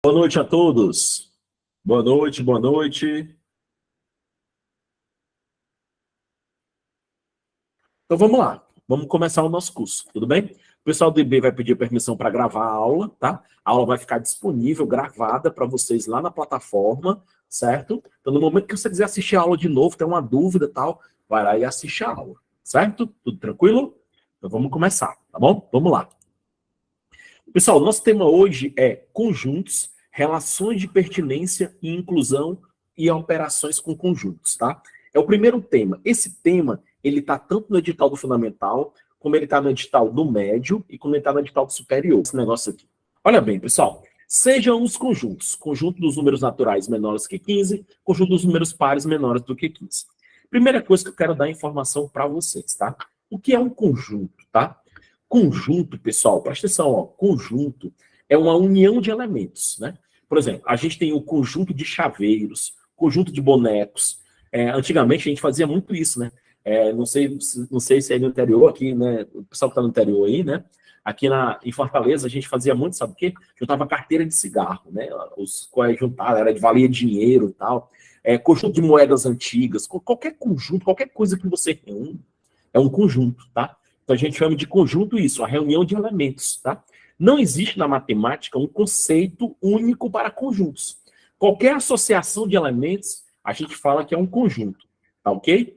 Boa noite a todos. Boa noite, boa noite. Então vamos lá. Vamos começar o nosso curso, tudo bem? O pessoal do IB vai pedir permissão para gravar a aula, tá? A aula vai ficar disponível, gravada para vocês lá na plataforma, certo? Então no momento que você quiser assistir a aula de novo, tem uma dúvida e tal, vai lá e assiste a aula, certo? Tudo tranquilo? Então vamos começar, tá bom? Vamos lá. Pessoal, nosso tema hoje é conjuntos, relações de pertinência e inclusão e operações com conjuntos, tá? É o primeiro tema. Esse tema, ele tá tanto no edital do fundamental, como ele tá no edital do médio e como ele tá no edital do superior, esse negócio aqui. Olha bem, pessoal, sejam os conjuntos. Conjunto dos números naturais menores que 15, conjunto dos números pares menores do que 15. Primeira coisa que eu quero dar informação para vocês, tá? O que é um conjunto, tá? Conjunto, pessoal, presta atenção, ó, conjunto é uma união de elementos, né? Por exemplo, a gente tem o conjunto de chaveiros, conjunto de bonecos. Antigamente a gente fazia muito isso, né? Não sei se é no interior aqui, né? O pessoal que está no interior aí, né? Aqui em Fortaleza a gente fazia muito, sabe o quê? Juntava carteira de cigarro, né? Os quais juntavam, era de valia dinheiro e tal. Conjunto de moedas antigas, qualquer conjunto, qualquer coisa que você reúne, é um conjunto, tá? Então a gente chama de conjunto isso, a reunião de elementos, tá? Não existe na matemática um conceito único para conjuntos. Qualquer associação de elementos, a gente fala que é um conjunto, tá ok?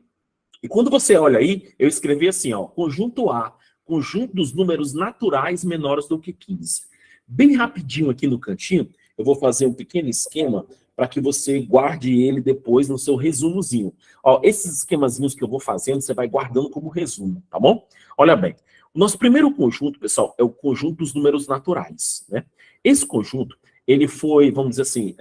E quando você olha aí, eu escrevi assim, ó, conjunto A, conjunto dos números naturais menores do que 15. Bem rapidinho aqui no cantinho, eu vou fazer um pequeno esquema para que você guarde ele depois no seu resumozinho. Ó, esses esquemazinhos que eu vou fazendo, você vai guardando como resumo, tá bom? Olha bem, o nosso primeiro conjunto, pessoal, é o conjunto dos números naturais, né? Esse conjunto, ele foi, vamos dizer assim,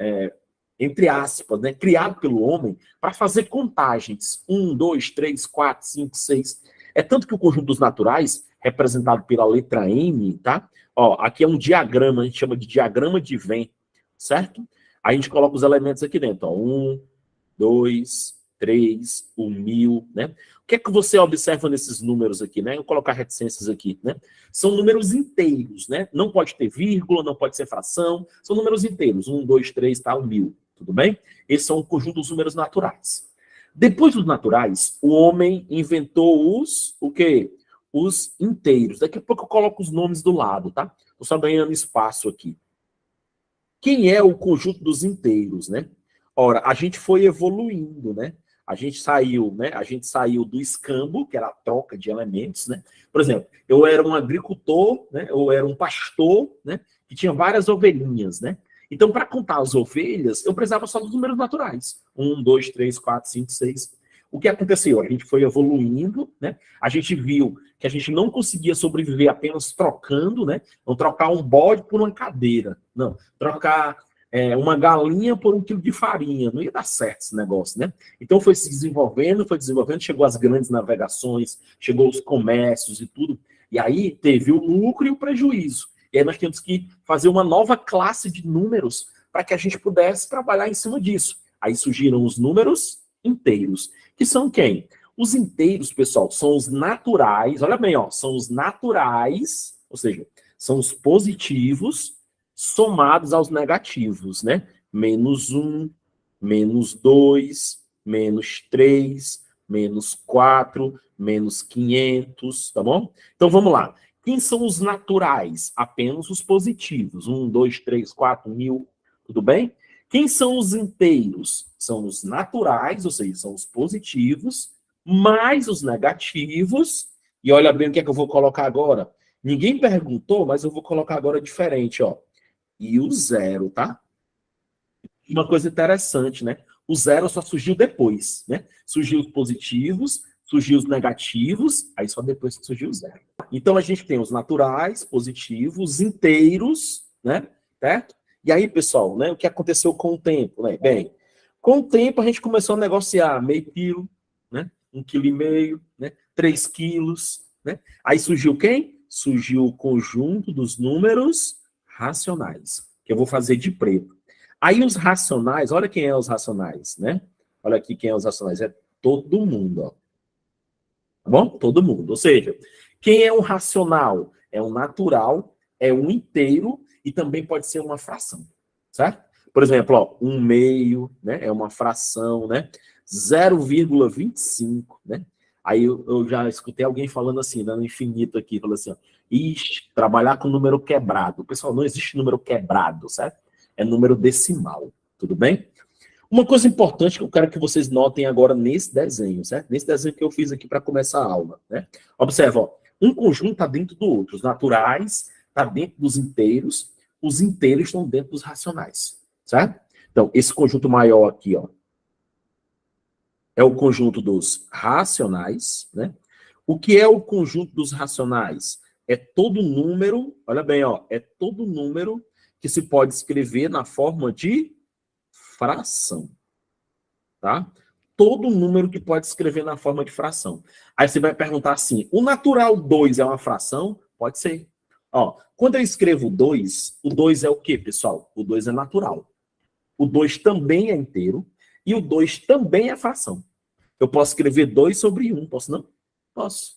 entre aspas, né, criado pelo homem para fazer contagens. 1, 2, 3, 4, 5, 6. É tanto que o conjunto dos naturais, representado pela letra M, tá? Ó, aqui é um diagrama, a gente chama de diagrama de Venn, certo? Aí a gente coloca os elementos aqui dentro, ó. 1, 2, 3, o 1000, né? O que é que você observa nesses números aqui, né? Eu vou colocar reticências aqui, né? São números inteiros, né? Não pode ter vírgula, não pode ser fração, são números inteiros. 1, 2, 3, tal, 1000, tudo bem? Esses são o conjunto dos números naturais. Depois dos naturais, o homem inventou o quê? Os inteiros. Daqui a pouco eu coloco os nomes do lado, tá? Estou só ganhando espaço aqui. Quem é o conjunto dos inteiros, né? Ora, a gente foi evoluindo, né? A gente saiu, né? A gente saiu do escambo, que era a troca de elementos, né? Por exemplo, eu era um agricultor, né? Eu era um pastor, né? Que tinha várias ovelhinhas, né? Então, para contar as ovelhas, eu precisava só dos números naturais. 1, 2, 3, 4, 5, 6. O que aconteceu? A gente foi evoluindo, né? A gente viu que a gente não conseguia sobreviver apenas trocando, né? Não trocar um bode por uma cadeira. Não. Trocar uma galinha por 1 quilo de farinha. Não ia dar certo esse negócio, né? Então foi se desenvolvendo, chegou as grandes navegações, chegou os comércios e tudo. E aí teve o lucro e o prejuízo. E aí nós temos que fazer uma nova classe de números para que a gente pudesse trabalhar em cima disso. Aí surgiram os números inteiros, que são quem? Os inteiros, pessoal, são os naturais, olha bem, ó, são os naturais, ou seja, são os positivos somados aos negativos, né? -1, -2, -3, -4, -500, tá bom? Então vamos lá. Quem são os naturais? Apenas os positivos. 1, 2, 3, 4, 1000, tudo bem? Quem são os inteiros? São os naturais, ou seja, são os positivos, mais os negativos. E olha bem o que é que eu vou colocar agora. Ninguém perguntou, mas eu vou colocar agora diferente, ó. E o zero, tá? Uma coisa interessante, né? O zero só surgiu depois, né? Surgiu os positivos, surgiu os negativos, aí só depois que surgiu o zero. Então a gente tem os naturais, positivos, inteiros, né? Certo? E aí, pessoal, né? O que aconteceu com o tempo, né? Bem, com o tempo a gente começou a negociar meio quilo, né? 1,5 kg, né? 3 quilos, né? Aí surgiu quem? Surgiu o conjunto dos números racionais, que eu vou fazer de preto. Aí os racionais, olha quem é os racionais, né? Olha aqui quem é os racionais, é todo mundo, ó. Tá bom? Todo mundo. Ou seja, quem é um racional? É um natural, é um inteiro e também pode ser uma fração. certo? Por exemplo, ó, 1/2, né? É uma fração, né? 0,25, né? Aí eu já escutei alguém falando assim, dando infinito aqui, falando assim, ó, ixi, trabalhar com número quebrado. Pessoal, não existe número quebrado, certo? É número decimal, tudo bem? Uma coisa importante que eu quero que vocês notem agora nesse desenho, certo? Nesse desenho que eu fiz aqui para começar a aula, né? Observa, ó, um conjunto está dentro do outro. Os naturais está dentro dos inteiros, os inteiros estão dentro dos racionais, certo? Então, esse conjunto maior aqui, ó, é o conjunto dos racionais, né? O que é o conjunto dos racionais? É todo número, olha bem, ó, é todo número que se pode escrever na forma de fração, tá? Todo número que pode escrever na forma de fração. Aí você vai perguntar assim, o natural 2 é uma fração? Pode ser. Ó, quando eu escrevo 2, o 2 é o quê, pessoal? O 2 é natural. O 2 também é inteiro e o 2 também é fração. Eu posso escrever 2 sobre 1, posso não? Posso.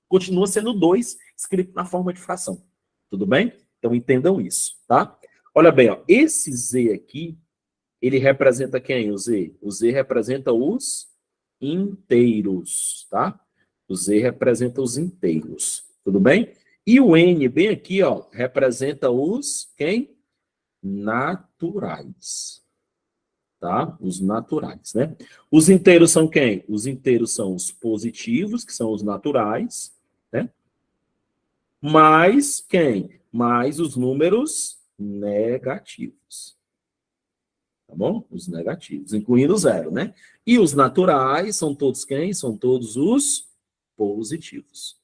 Continua sendo 2 escrito na forma de fração. Tudo bem? Então entendam isso, tá? Olha bem, ó, esse Z aqui, ele representa quem, o Z? O Z representa os inteiros, tá? O Z representa os inteiros, tudo bem? E o N, bem aqui, ó, representa os, quem? Naturais, tá? Os naturais, né? Os inteiros são quem? Os inteiros são os positivos, que são os naturais, né? Mais quem? Mais os números negativos. Tá bom? Os negativos, incluindo o zero, né? E os naturais são todos quem? São todos os positivos.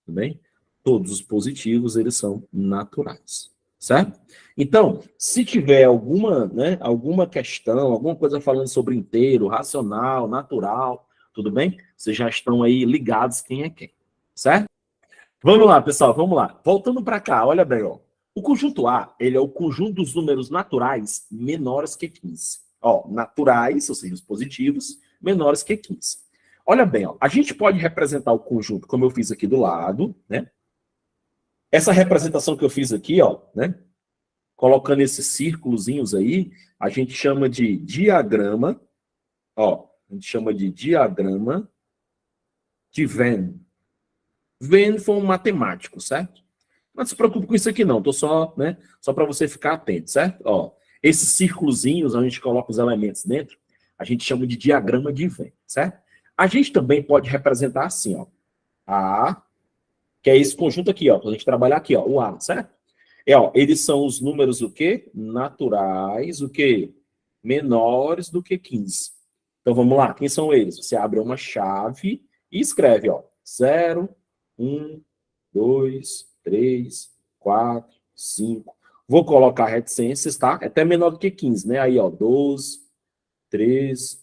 Tudo bem? Todos os positivos, eles são naturais. Certo? Então, se tiver alguma, né, alguma questão, alguma coisa falando sobre inteiro, racional, natural, tudo bem? Vocês já estão aí ligados quem é quem. Certo? Vamos lá, pessoal, vamos lá. Voltando para cá, olha bem, ó. O conjunto A, ele é o conjunto dos números naturais menores que 15. Ó, naturais, ou seja, os positivos, menores que 15. Olha bem, ó, a gente pode representar o conjunto, como eu fiz aqui do lado, né? Essa representação que eu fiz aqui, ó, né? Colocando esses círculozinhos aí, a gente chama de diagrama, ó, a gente chama de diagrama de Venn. Venn foi um matemático, certo? Não se preocupe com isso aqui não, tô só, né, só para você ficar atento, certo? Ó, esses círculozinhos, a gente coloca os elementos dentro, a gente chama de diagrama de Venn, certo? A gente também pode representar assim, ó, A, que é esse conjunto aqui, ó, pra gente trabalhar aqui, ó, o A, certo? É, ó, eles são os números o quê? Naturais, o quê? Menores do que 15. Então vamos lá, quem são eles? Você abre uma chave e escreve, ó, 0, 1, 2, 3, 4, 5. Vou colocar reticências, tá? É até menor do que 15, né? Aí, ó, 12, 13,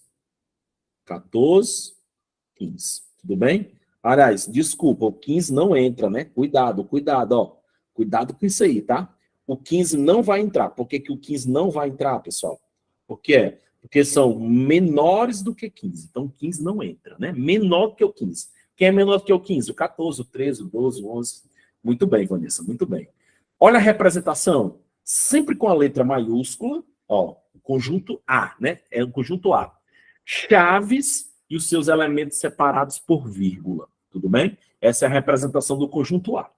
14, 15. Tudo bem? Aliás, desculpa, o 15 não entra, né? Cuidado, cuidado, ó. Cuidado com isso aí, tá? O 15 não vai entrar. Por que que o 15 não vai entrar, pessoal? Por quê? Porque são menores do que 15. Então, 15 não entra, né? Menor que o 15. Quem é menor que o 15? O 14, o 13, o 12, o 11. Muito bem, Vanessa, muito bem. Olha a representação. Sempre com a letra maiúscula, ó, conjunto A, né? É o conjunto A. Chaves e os seus elementos separados por vírgula. Tudo bem? Essa é a representação do conjunto A.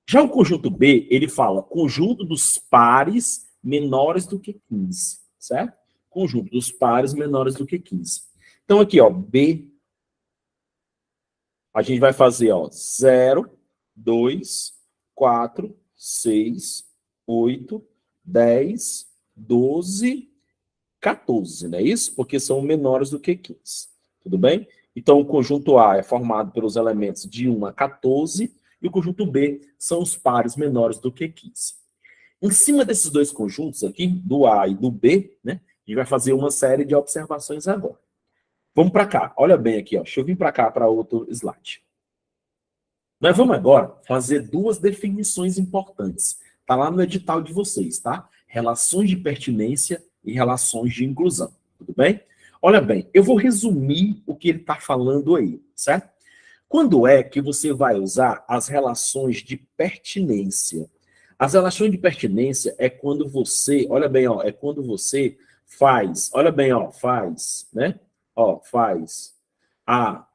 Já o conjunto B, ele fala conjunto dos pares menores do que 15, certo? Conjunto dos pares menores do que 15. Então aqui, ó, B, a gente vai fazer, ó, 0, 2, 4, 6, 8, 10, 12, 14, não é isso? Porque são menores do que 15. Tudo bem? Então, o conjunto A é formado pelos elementos de 1 a 14 e o conjunto B são os pares menores do que 15. Em cima desses dois conjuntos aqui, do A e do B, né, a gente vai fazer uma série de observações agora. Vamos para cá. Olha bem aqui, ó. Deixa eu vir para cá para outro slide. Nós vamos agora fazer duas definições importantes. Está lá no edital de vocês, tá? Relações de pertinência e relações de inclusão. Tudo bem? Olha bem, eu vou resumir o que ele está falando aí, certo? Quando é que você vai usar as relações de pertinência? As relações de pertinência é quando você, olha bem, ó, é quando você faz, olha bem, ó, faz, né? Ó, faz a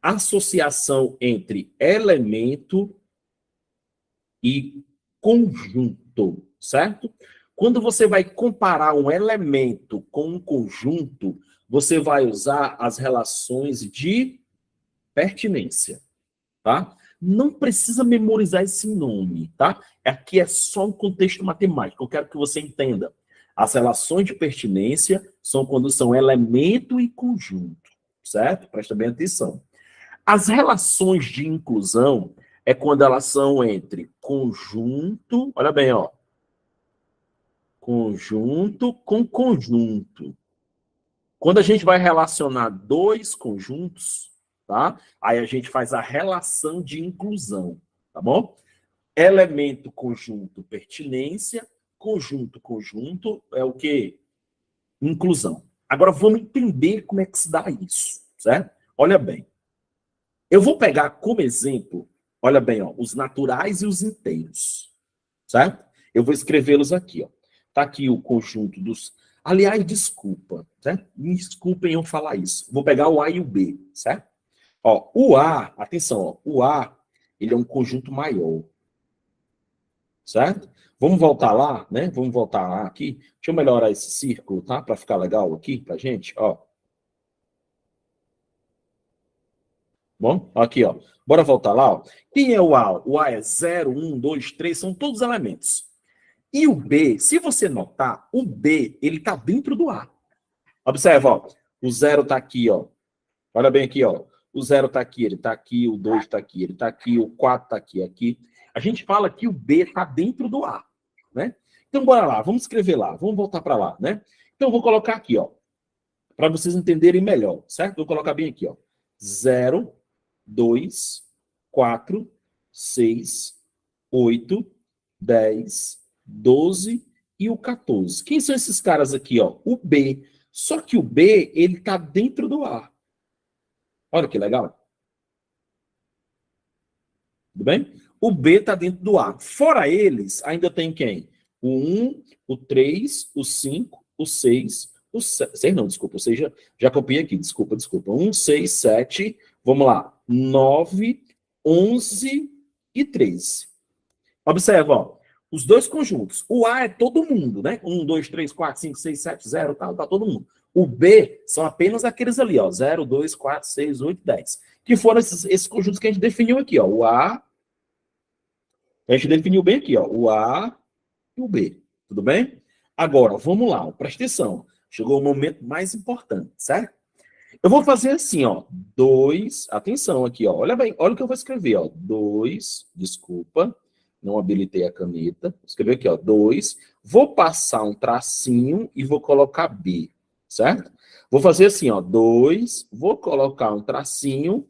associação entre elemento e conjunto, certo? Quando você vai comparar um elemento com um conjunto, você vai usar as relações de pertinência, tá? Não precisa memorizar esse nome, tá? Aqui é só um contexto matemático. Eu quero que você entenda. As relações de pertinência são quando são elemento e conjunto, certo? Presta bem atenção. As relações de inclusão é quando elas são entre conjunto, olha bem, ó, conjunto com conjunto. Quando a gente vai relacionar dois conjuntos, tá? Aí a gente faz a relação de inclusão, tá bom? Elemento, conjunto, pertinência, conjunto, conjunto é o quê? Inclusão. Agora vamos entender como é que se dá isso, certo? Olha bem. Eu vou pegar como exemplo, olha bem, ó, os naturais e os inteiros, certo? Eu vou escrevê-los aqui, ó. Tá aqui o conjunto dos... Aliás, desculpa, certo? Me desculpem eu falar isso. Vou pegar o A e o B, certo? Ó, o A, atenção, ó, o A, ele é um conjunto maior, certo? Vamos voltar lá, né? Vamos voltar lá aqui. Deixa eu melhorar esse círculo, tá? Para ficar legal aqui pra gente, ó. Bom, aqui, ó. Bora voltar lá, ó. Quem é o A? O A é 0, 1, 2, 3, são todos elementos. E o B, se você notar, o B, ele tá dentro do A. Observa, ó. O 0 tá aqui, ó. Olha bem aqui, ó. O 0 tá aqui, ele tá aqui, o 2 tá aqui, ele tá aqui, o 4 tá aqui, aqui. A gente fala que o B tá dentro do A, né? Então, bora lá, vamos escrever lá, vamos voltar para lá, né? Então, eu vou colocar aqui, ó, para vocês entenderem melhor, certo? Vou colocar bem aqui, ó. 0, 2, 4, 6, 8, 10, 12 e o 14. Quem são esses caras aqui, ó? O B. Só que o B, ele tá dentro do A. Olha que legal. Tudo bem? O B está dentro do A. Fora eles, ainda tem quem? O 1, o 3, o 5, o 6, o 7. 6 não, desculpa. Ou seja, já copiei aqui. Desculpa. 1, 6, 7. Vamos lá. 9, 11 e 13. Observa, ó. Os dois conjuntos. O A é todo mundo, né? 1, 2, 3, 4, 5, 6, 7, 0, tá todo mundo. O B são apenas aqueles ali, ó. 0, 2, 4, 6, 8, 10. Que foram esses conjuntos que a gente definiu aqui, ó. O A, a gente definiu bem aqui, ó. O A e o B. Tudo bem? Agora, vamos lá, ó, presta atenção. Chegou o momento mais importante, certo? Eu vou fazer assim, ó. 2, atenção aqui, ó. Olha bem, olha o que eu vou escrever, ó. 2, desculpa, não habilitei a caneta. Vou escrever aqui, ó. 2. Vou passar um tracinho e vou colocar B, certo? Vou fazer assim, ó. 2, vou colocar um tracinho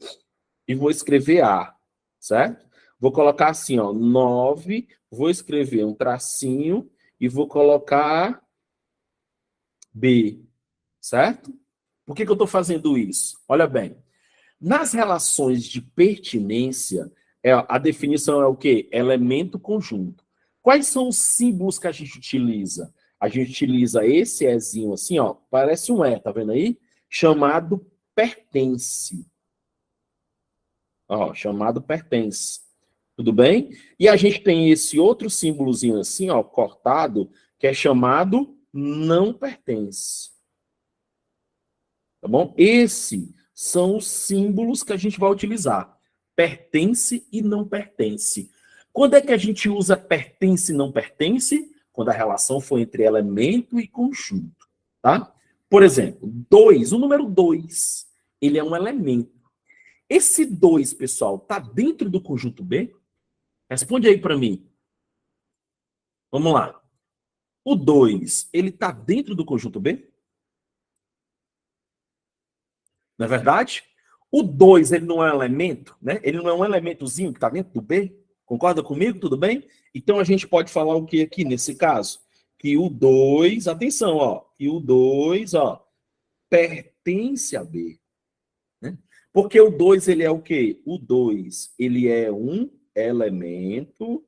e vou escrever A, certo? Vou colocar assim, ó. 9, vou escrever um tracinho e vou colocar B, certo? Por que eu estou fazendo isso? Olha bem, nas relações de pertinência, a definição é o quê? Elemento conjunto. Quais são os símbolos que a gente utiliza? A gente utiliza esse Ezinho assim, ó, parece um E, tá vendo aí? Chamado pertence. Ó, chamado pertence. Tudo bem? E a gente tem esse outro símbolozinho assim, ó, cortado, que é chamado não pertence. Tá bom? Esses são os símbolos que a gente vai utilizar. Pertence e não pertence. Quando é que a gente usa pertence e não pertence? Quando a relação for entre elemento e conjunto, tá? Por exemplo, 2, o número 2, ele é um elemento. Esse 2, pessoal, tá dentro do conjunto B? Responde aí para mim. Vamos lá. O 2, ele tá dentro do conjunto B? Não é verdade? O 2 ele não é um elemento, né? Ele não é um elementozinho que está dentro do B? Concorda comigo? Tudo bem? Então a gente pode falar o que aqui nesse caso? Que o 2, atenção, ó, que o 2, ó, pertence a B, né? Porque o 2 ele é o quê? O 2 ele é um elemento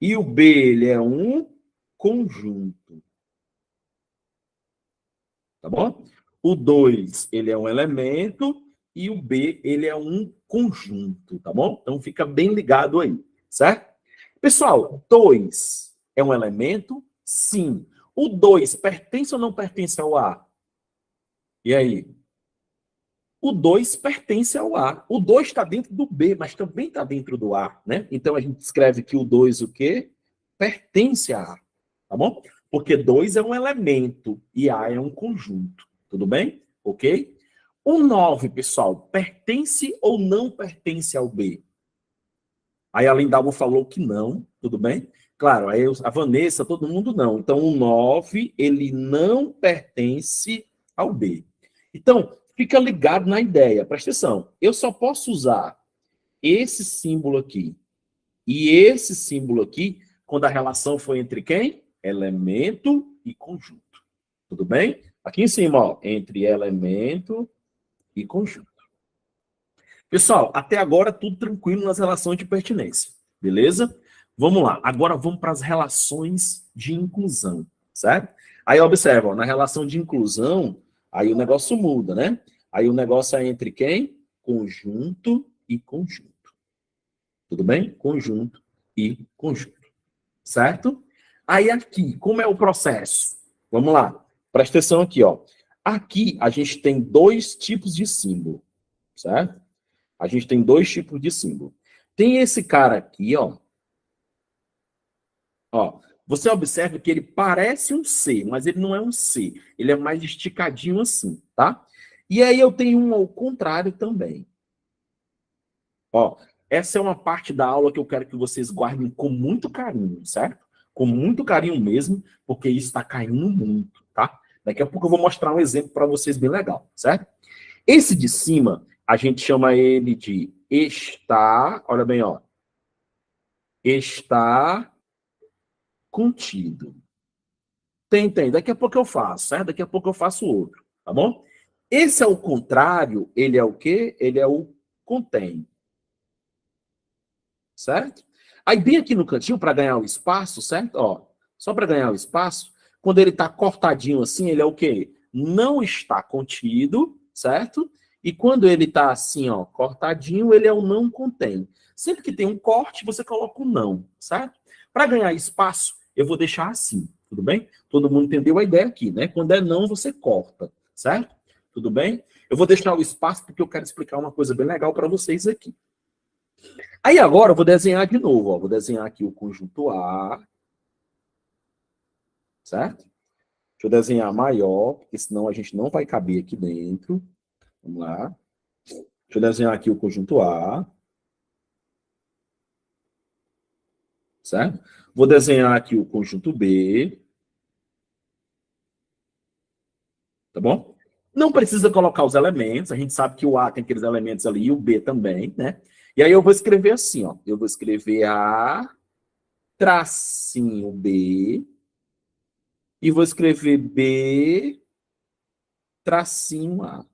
E o B, ele é um conjunto. Tá bom? O 2, ele é um elemento. E o B, ele é um conjunto. Tá bom? Então, fica bem ligado aí. Certo? Pessoal, 2 é um elemento? Sim. O 2 pertence ou não pertence ao A? E aí? O 2 pertence ao A. O 2 está dentro do B, mas também está dentro do A, né? Então, a gente escreve que o 2 o quê? Pertence a A, tá bom? Porque 2 é um elemento e A é um conjunto, tudo bem? Ok? O 9, pessoal, pertence ou não pertence ao B? Aí a Lindalva falou que não, tudo bem? Claro, aí a Vanessa, todo mundo não. Então, o 9, ele não pertence ao B. Então, fica ligado na ideia, presta atenção. Eu só posso usar esse símbolo aqui e esse símbolo aqui quando a relação foi entre quem? Elemento e conjunto. Tudo bem? Aqui em cima, ó, entre elemento e conjunto. Pessoal, até agora tudo tranquilo nas relações de pertinência, beleza? Vamos lá, agora vamos para as relações de inclusão, certo? Aí observa, ó, na relação de inclusão, aí o negócio muda, né? Aí o negócio é entre quem? Conjunto e conjunto. Tudo bem? Conjunto e conjunto, certo? Aí aqui, como é o processo? Vamos lá, presta atenção aqui, ó. Aqui a gente tem dois tipos de símbolo, certo? A gente tem dois tipos de símbolo. Tem esse cara aqui, ó. Ó, você observa que ele parece um C, mas ele não é um C. Ele é mais esticadinho assim, tá? E aí eu tenho um ao contrário também. Ó, essa é uma parte da aula que eu quero que vocês guardem com muito carinho, certo? Com muito carinho mesmo, porque isso está caindo muito, tá? Daqui a pouco eu vou mostrar um exemplo para vocês bem legal, certo? Esse de cima, a gente chama ele de está, olha bem, ó. Está contido. Tem. Daqui a pouco eu faço, certo? Daqui a pouco eu faço outro, tá bom? Esse é o contrário, ele é o quê? Ele é o contém. Certo? Aí bem aqui no cantinho, para ganhar o espaço, certo? Ó, só para ganhar o espaço, quando ele está cortadinho assim, ele é o quê? Não está contido, certo? E quando ele está assim, ó, cortadinho, ele é o não contém. Sempre que tem um corte, você coloca o não, certo? Para ganhar espaço, eu vou deixar assim, tudo bem? Todo mundo entendeu a ideia aqui, né? Quando é não, você corta, certo? Tudo bem? Eu vou deixar o espaço porque eu quero explicar uma coisa bem legal para vocês aqui. Aí agora eu vou desenhar de novo, ó. Vou desenhar aqui o conjunto A, certo? Deixa eu desenhar maior, porque senão a gente não vai caber aqui dentro. Vamos lá. Deixa eu desenhar aqui o conjunto A, certo? Vou desenhar aqui o conjunto B, tá bom? Não precisa colocar os elementos, a gente sabe que o A tem aqueles elementos ali e o B também, né? E aí eu vou escrever assim, ó. Eu vou escrever A, tracinho B, e vou escrever B, tracinho A.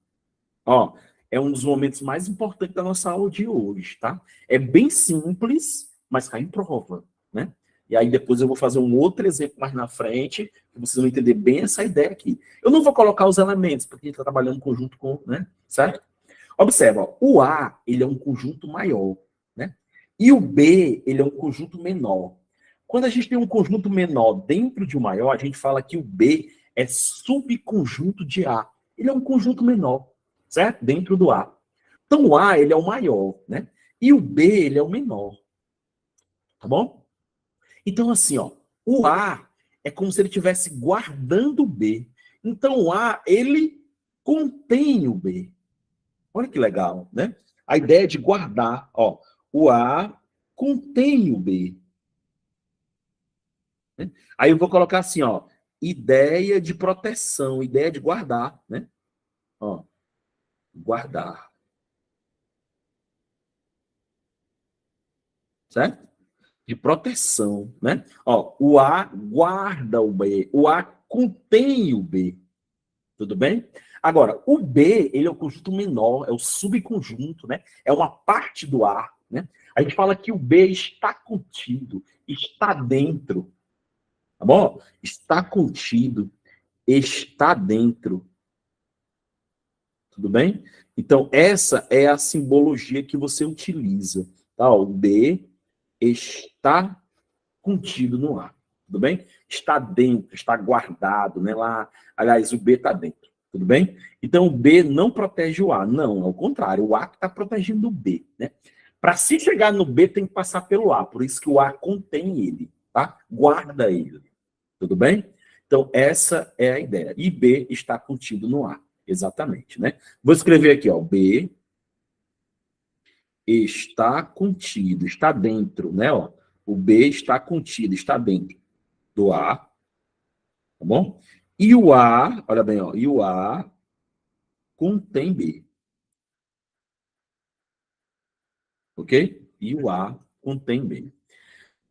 Ó, é um dos momentos mais importantes da nossa aula de hoje, tá? É bem simples, mas cai em prova, né? E aí depois eu vou fazer um outro exemplo mais na frente, que vocês vão entender bem essa ideia aqui. Eu não vou colocar os elementos, porque a gente está trabalhando em conjunto com, né? Certo? Observa, ó, o A, ele é um conjunto maior, né? E o B, ele é um conjunto menor. Quando a gente tem um conjunto menor dentro de um maior, a gente fala que o B é subconjunto de A. Ele é um conjunto menor, certo? Dentro do A. Então, o A, ele é o maior, né? E o B, ele é o menor. Tá bom? Então, assim, ó, o A é como se ele estivesse guardando o B. Então, o A, ele contém o B. Olha que legal, né? A ideia de guardar, ó, o A contém o B. Né? Aí eu vou colocar assim, ó, ideia de proteção, ideia de guardar, né? Ó, guardar. Certo? De proteção, né? Ó, o A guarda o B, o A contém o B. Tudo bem? Agora, o B, ele é o conjunto menor, é o subconjunto, né? É uma parte do A, né? A gente fala que o B está contido, está dentro, tá bom? Está contido, está dentro. Tudo bem? Então, essa é a simbologia que você utiliza. Tá? O B está contido no A. Tudo bem? Está dentro, está guardado, né? Lá, aliás, o B está dentro. Tudo bem? Então, o B não protege o A. Não, ao contrário. O A está protegendo o B, né? Para se chegar no B, tem que passar pelo A. Por isso que o A contém ele, tá? Guarda ele. Tudo bem? Então, essa é a ideia. E B está contido no A. Exatamente, né? Vou escrever aqui, ó. B está contido, está dentro, né? Ó. O B está contido, está dentro do A, tá bom? E o A, olha bem, ó. E o A contém B. Ok? E o A contém B.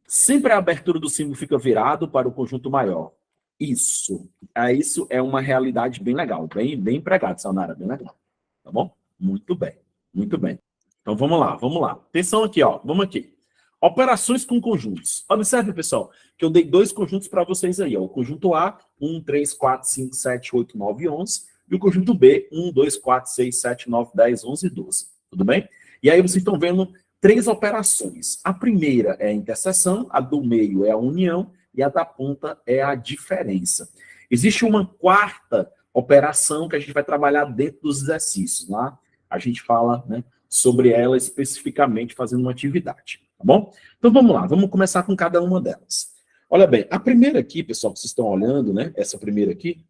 Sempre a abertura do símbolo fica virado para o conjunto maior. Isso. Isso é uma realidade bem legal, bem empregado, Sayonara, bem legal. Tá bom? Muito bem, muito bem. Então vamos lá, vamos lá. Atenção aqui, ó. Vamos aqui. Operações com conjuntos. Observe, pessoal, que eu dei dois conjuntos para vocês aí, ó. O conjunto A, 1, 3, 4, 5, 7, 8, 9, 11. E o conjunto B, 1, 2, 4, 6, 7, 9, 10, 11 e 12. Tudo bem? E aí vocês estão vendo três operações. A primeira é a interseção, a do meio é a união e a da ponta é a diferença. Existe uma quarta operação que a gente vai trabalhar dentro dos exercícios. Lá a gente fala, né, sobre ela especificamente fazendo uma atividade, tá bom? Então vamos lá, vamos começar com cada uma delas. Olha bem, a primeira aqui, pessoal, que vocês estão olhando, né? Essa primeira aqui,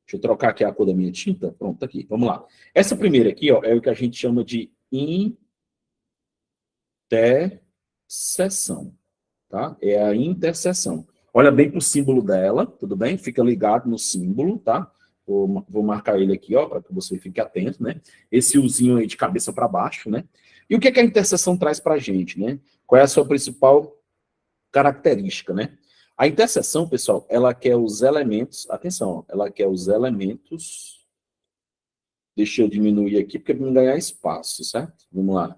deixa eu trocar aqui a cor da minha tinta. Pronto, tá aqui, vamos lá. Essa primeira aqui, ó, é o que a gente chama de interseção, tá? É a interseção. Olha bem para o símbolo dela, tudo bem? Fica ligado no símbolo, tá? Vou marcar ele aqui, ó, para que você fique atento, né? Esse uzinho aí de cabeça para baixo, né? E o que é que a interseção traz para a gente, né? Qual é a sua principal característica, né? A interseção, pessoal, ela quer os elementos, atenção, ó, ela quer os elementos, deixa eu diminuir aqui, porque é para não ganhar espaço, certo? Vamos lá.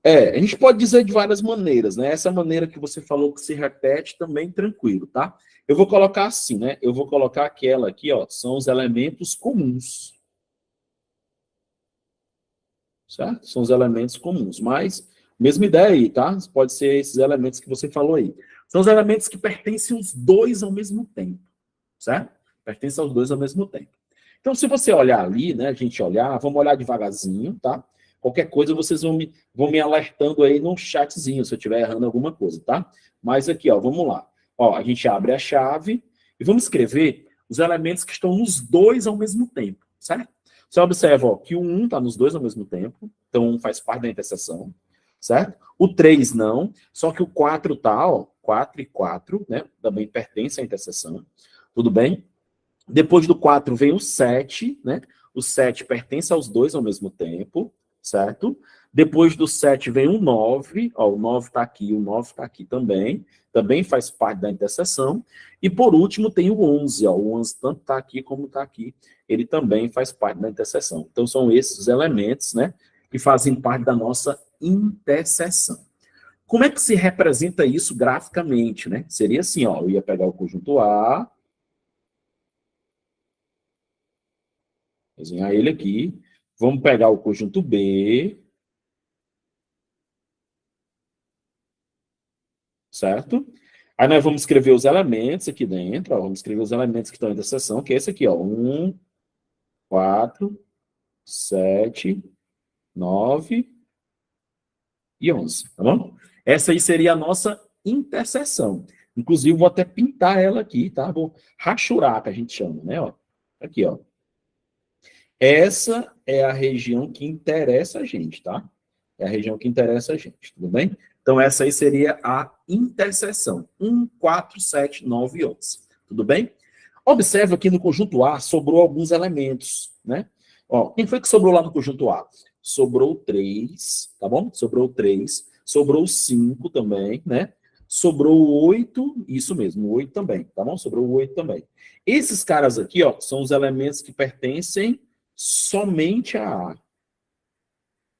A gente pode dizer de várias maneiras, né? Essa maneira que você falou que se repete também tranquilo, tá? Eu vou colocar assim, né? Eu vou colocar aquela aqui, ó, são os elementos comuns. Certo? São os elementos comuns, mas mesma ideia aí, tá? Pode ser esses elementos que você falou aí. São os elementos que pertencem os dois ao mesmo tempo, certo? Pertencem aos dois ao mesmo tempo. Então, se você olhar ali, né, a gente olhar, vamos olhar devagarzinho, tá? Qualquer coisa vocês vão me alertando aí no chatzinho, se eu estiver errando alguma coisa, tá? Mas aqui, ó, vamos lá. Ó, a gente abre a chave e vamos escrever os elementos que estão nos dois ao mesmo tempo, certo? Você observa, ó, que o 1 está nos dois ao mesmo tempo, então 1 faz parte da interseção, certo? O 3 não, só que o 4 tá, ó, 4 e 4, né? Também pertence à interseção, tudo bem? Depois do 4 vem o 7, né? O 7 pertence aos dois ao mesmo tempo, certo? Depois do 7 vem o 9, ó, o 9 está aqui, o 9 está aqui também faz parte da interseção. E por último tem o 11, ó, o 11 tanto está aqui como está aqui, ele também faz parte da interseção. Então são esses os elementos, né, que fazem parte da nossa interseção. Como é que se representa isso graficamente, né? Seria assim, ó, eu ia pegar o conjunto A, desenhar ele aqui. Vamos pegar o conjunto B, certo? Aí nós vamos escrever os elementos aqui dentro, ó, vamos escrever os elementos que estão dentro da seção, que é esse aqui, ó, 1, 4, 7, 9 e 11, tá bom? Essa aí seria a nossa interseção. Inclusive, vou até pintar ela aqui, tá? Vou rachurar, que a gente chama, né? Ó, aqui, ó. Essa é a região que interessa a gente, tá? É a região que interessa a gente, tudo bem? Então, essa aí seria a interseção. 1, 4, 7, 9 e 11. Tudo bem? Observa que no conjunto A sobrou alguns elementos, né? Ó, quem foi que sobrou lá no conjunto A? Sobrou 3, tá bom? Sobrou 3. Sobrou 5 também, né? Sobrou 8, isso mesmo, 8 também, tá bom? Sobrou 8 também. Esses caras aqui, ó, são os elementos que pertencem somente a A.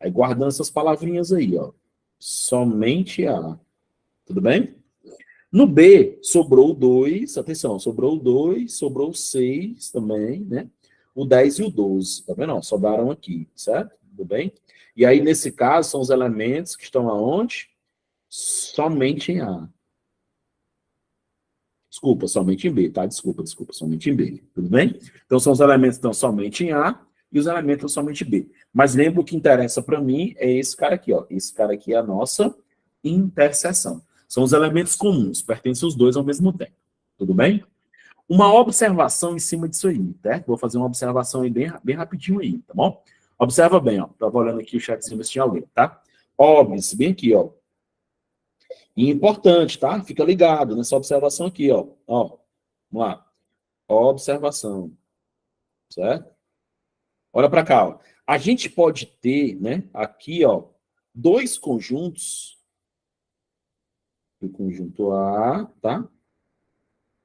Aí guardando essas palavrinhas aí, ó. Somente A. Tudo bem? No B, sobrou 2, atenção, sobrou 2, sobrou 6 também, né? O 10 e o 12, tá vendo? Ó, sobraram aqui, certo? Tudo bem? E aí, nesse caso, são os elementos que estão aonde? Somente em A. Desculpa, somente em B, tá? Desculpa, somente em B. Tudo bem? Então, são os elementos que estão somente em A e os elementos estão somente em B. Mas lembra o que interessa para mim é esse cara aqui, ó. Esse cara aqui é a nossa interseção. São os elementos comuns, pertencem os dois ao mesmo tempo. Tudo bem? Uma observação em cima disso aí, tá? Vou fazer uma observação aí bem rapidinho aí, tá bom? Observa bem, ó. Tava olhando aqui o chatzinho se tinha alguém, tá? Obs, bem aqui, ó. E importante, tá? Fica ligado nessa observação aqui, ó. Ó, vamos lá. Observação, certo? Olha para cá, ó. A gente pode ter, né, aqui, ó, dois conjuntos. O conjunto A, tá?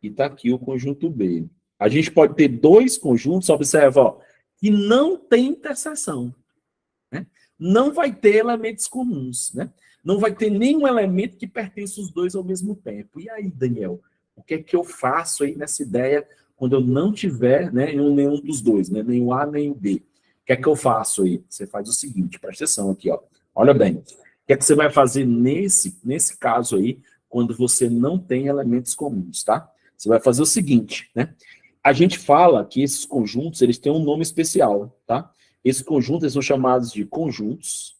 E tá aqui o conjunto B. A gente pode ter dois conjuntos, observa, ó, que não tem interseção, né? Não vai ter elementos comuns, né? Não vai ter nenhum elemento que pertence os dois ao mesmo tempo. E aí, Daniel, o que é que eu faço aí nessa ideia quando eu não tiver, né, nenhum dos dois, né? Nem o A, nem o B? O que é que eu faço aí? Você faz o seguinte, presta atenção aqui, ó. Olha bem. O que é que você vai fazer nesse caso aí, quando você não tem elementos comuns, tá? Você vai fazer o seguinte, né? A gente fala que esses conjuntos, eles têm um nome especial, tá? Esses conjuntos, eles são chamados de conjuntos.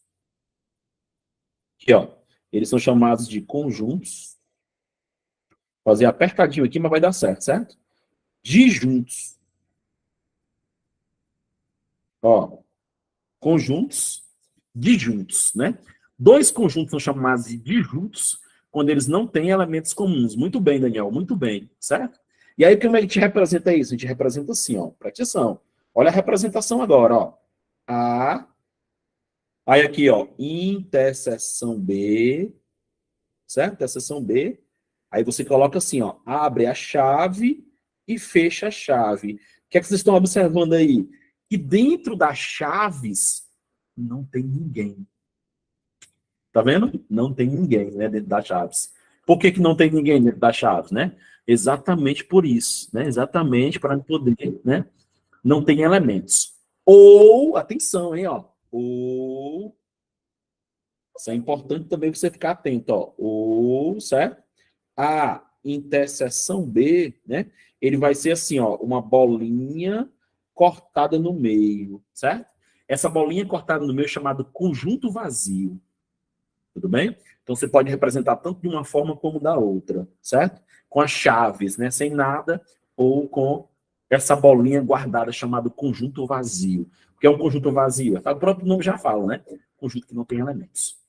Aqui, ó. Eles são chamados de conjuntos. Vou fazer apertadinho aqui, mas vai dar certo, certo? Disjuntos. Ó. Conjuntos disjuntos, né? Dois conjuntos são chamados de disjuntos quando eles não têm elementos comuns. Muito bem, Daniel, muito bem, certo? E aí, como a gente representa isso? A gente representa assim, ó. Presta atenção. Olha a representação agora, ó. A. Aí aqui, ó, interseção B, certo? Interseção B. Aí você coloca assim, ó, abre a chave e fecha a chave. O que é que vocês estão observando aí? Que dentro das chaves não tem ninguém. Tá vendo? Não tem ninguém, né, dentro das chaves. Por que não tem ninguém dentro das chaves, né? Exatamente por isso, né? Exatamente para poder, né? Não tem elementos. Ou, atenção, hein, ó. Ou, isso é importante também você ficar atento, ó. Ou, certo? A interseção B, né? Ele vai ser assim, ó, uma bolinha cortada no meio, certo? Essa bolinha cortada no meio é chamada conjunto vazio. Tudo bem? Então você pode representar tanto de uma forma como da outra, certo? Com as chaves, né? Sem nada, ou com essa bolinha guardada chamada conjunto vazio. O que é um conjunto vazio? O próprio nome já fala, né? Conjunto que não tem elementos.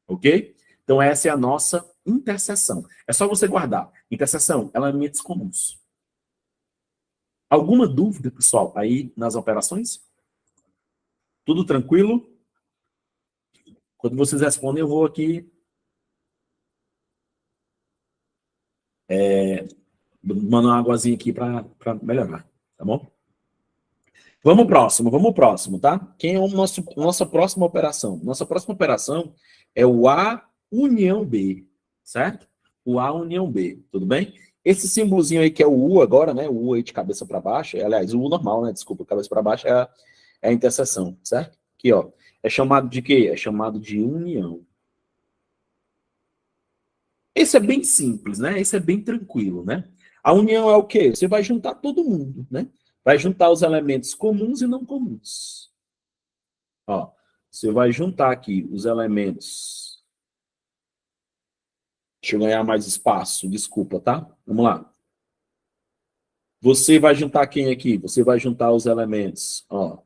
Ok? Então essa é a nossa interseção. É só você guardar. Interseção, elementos comuns. Alguma dúvida, pessoal, aí nas operações? Tudo tranquilo? Quando vocês respondem, eu vou aqui mandar uma águazinha aqui para melhorar, tá bom? Vamos próximo, tá? Quem é nossa próxima operação? Nossa próxima operação é o A união B, certo? O A união B, tudo bem? Esse símbolozinho aí que é o U agora, né? O U aí de cabeça para baixo, aliás, o U normal, né? Desculpa, cabeça para baixo é a interseção, certo? Aqui, ó. É chamado de quê? É chamado de união. Esse é bem simples, né? Esse é bem tranquilo, né? A união é o quê? Você vai juntar todo mundo, né? Vai juntar os elementos comuns e não comuns. Ó, você vai juntar aqui os elementos. Deixa eu ganhar mais espaço, desculpa, tá? Vamos lá. Você vai juntar quem aqui? Você vai juntar os elementos, ó.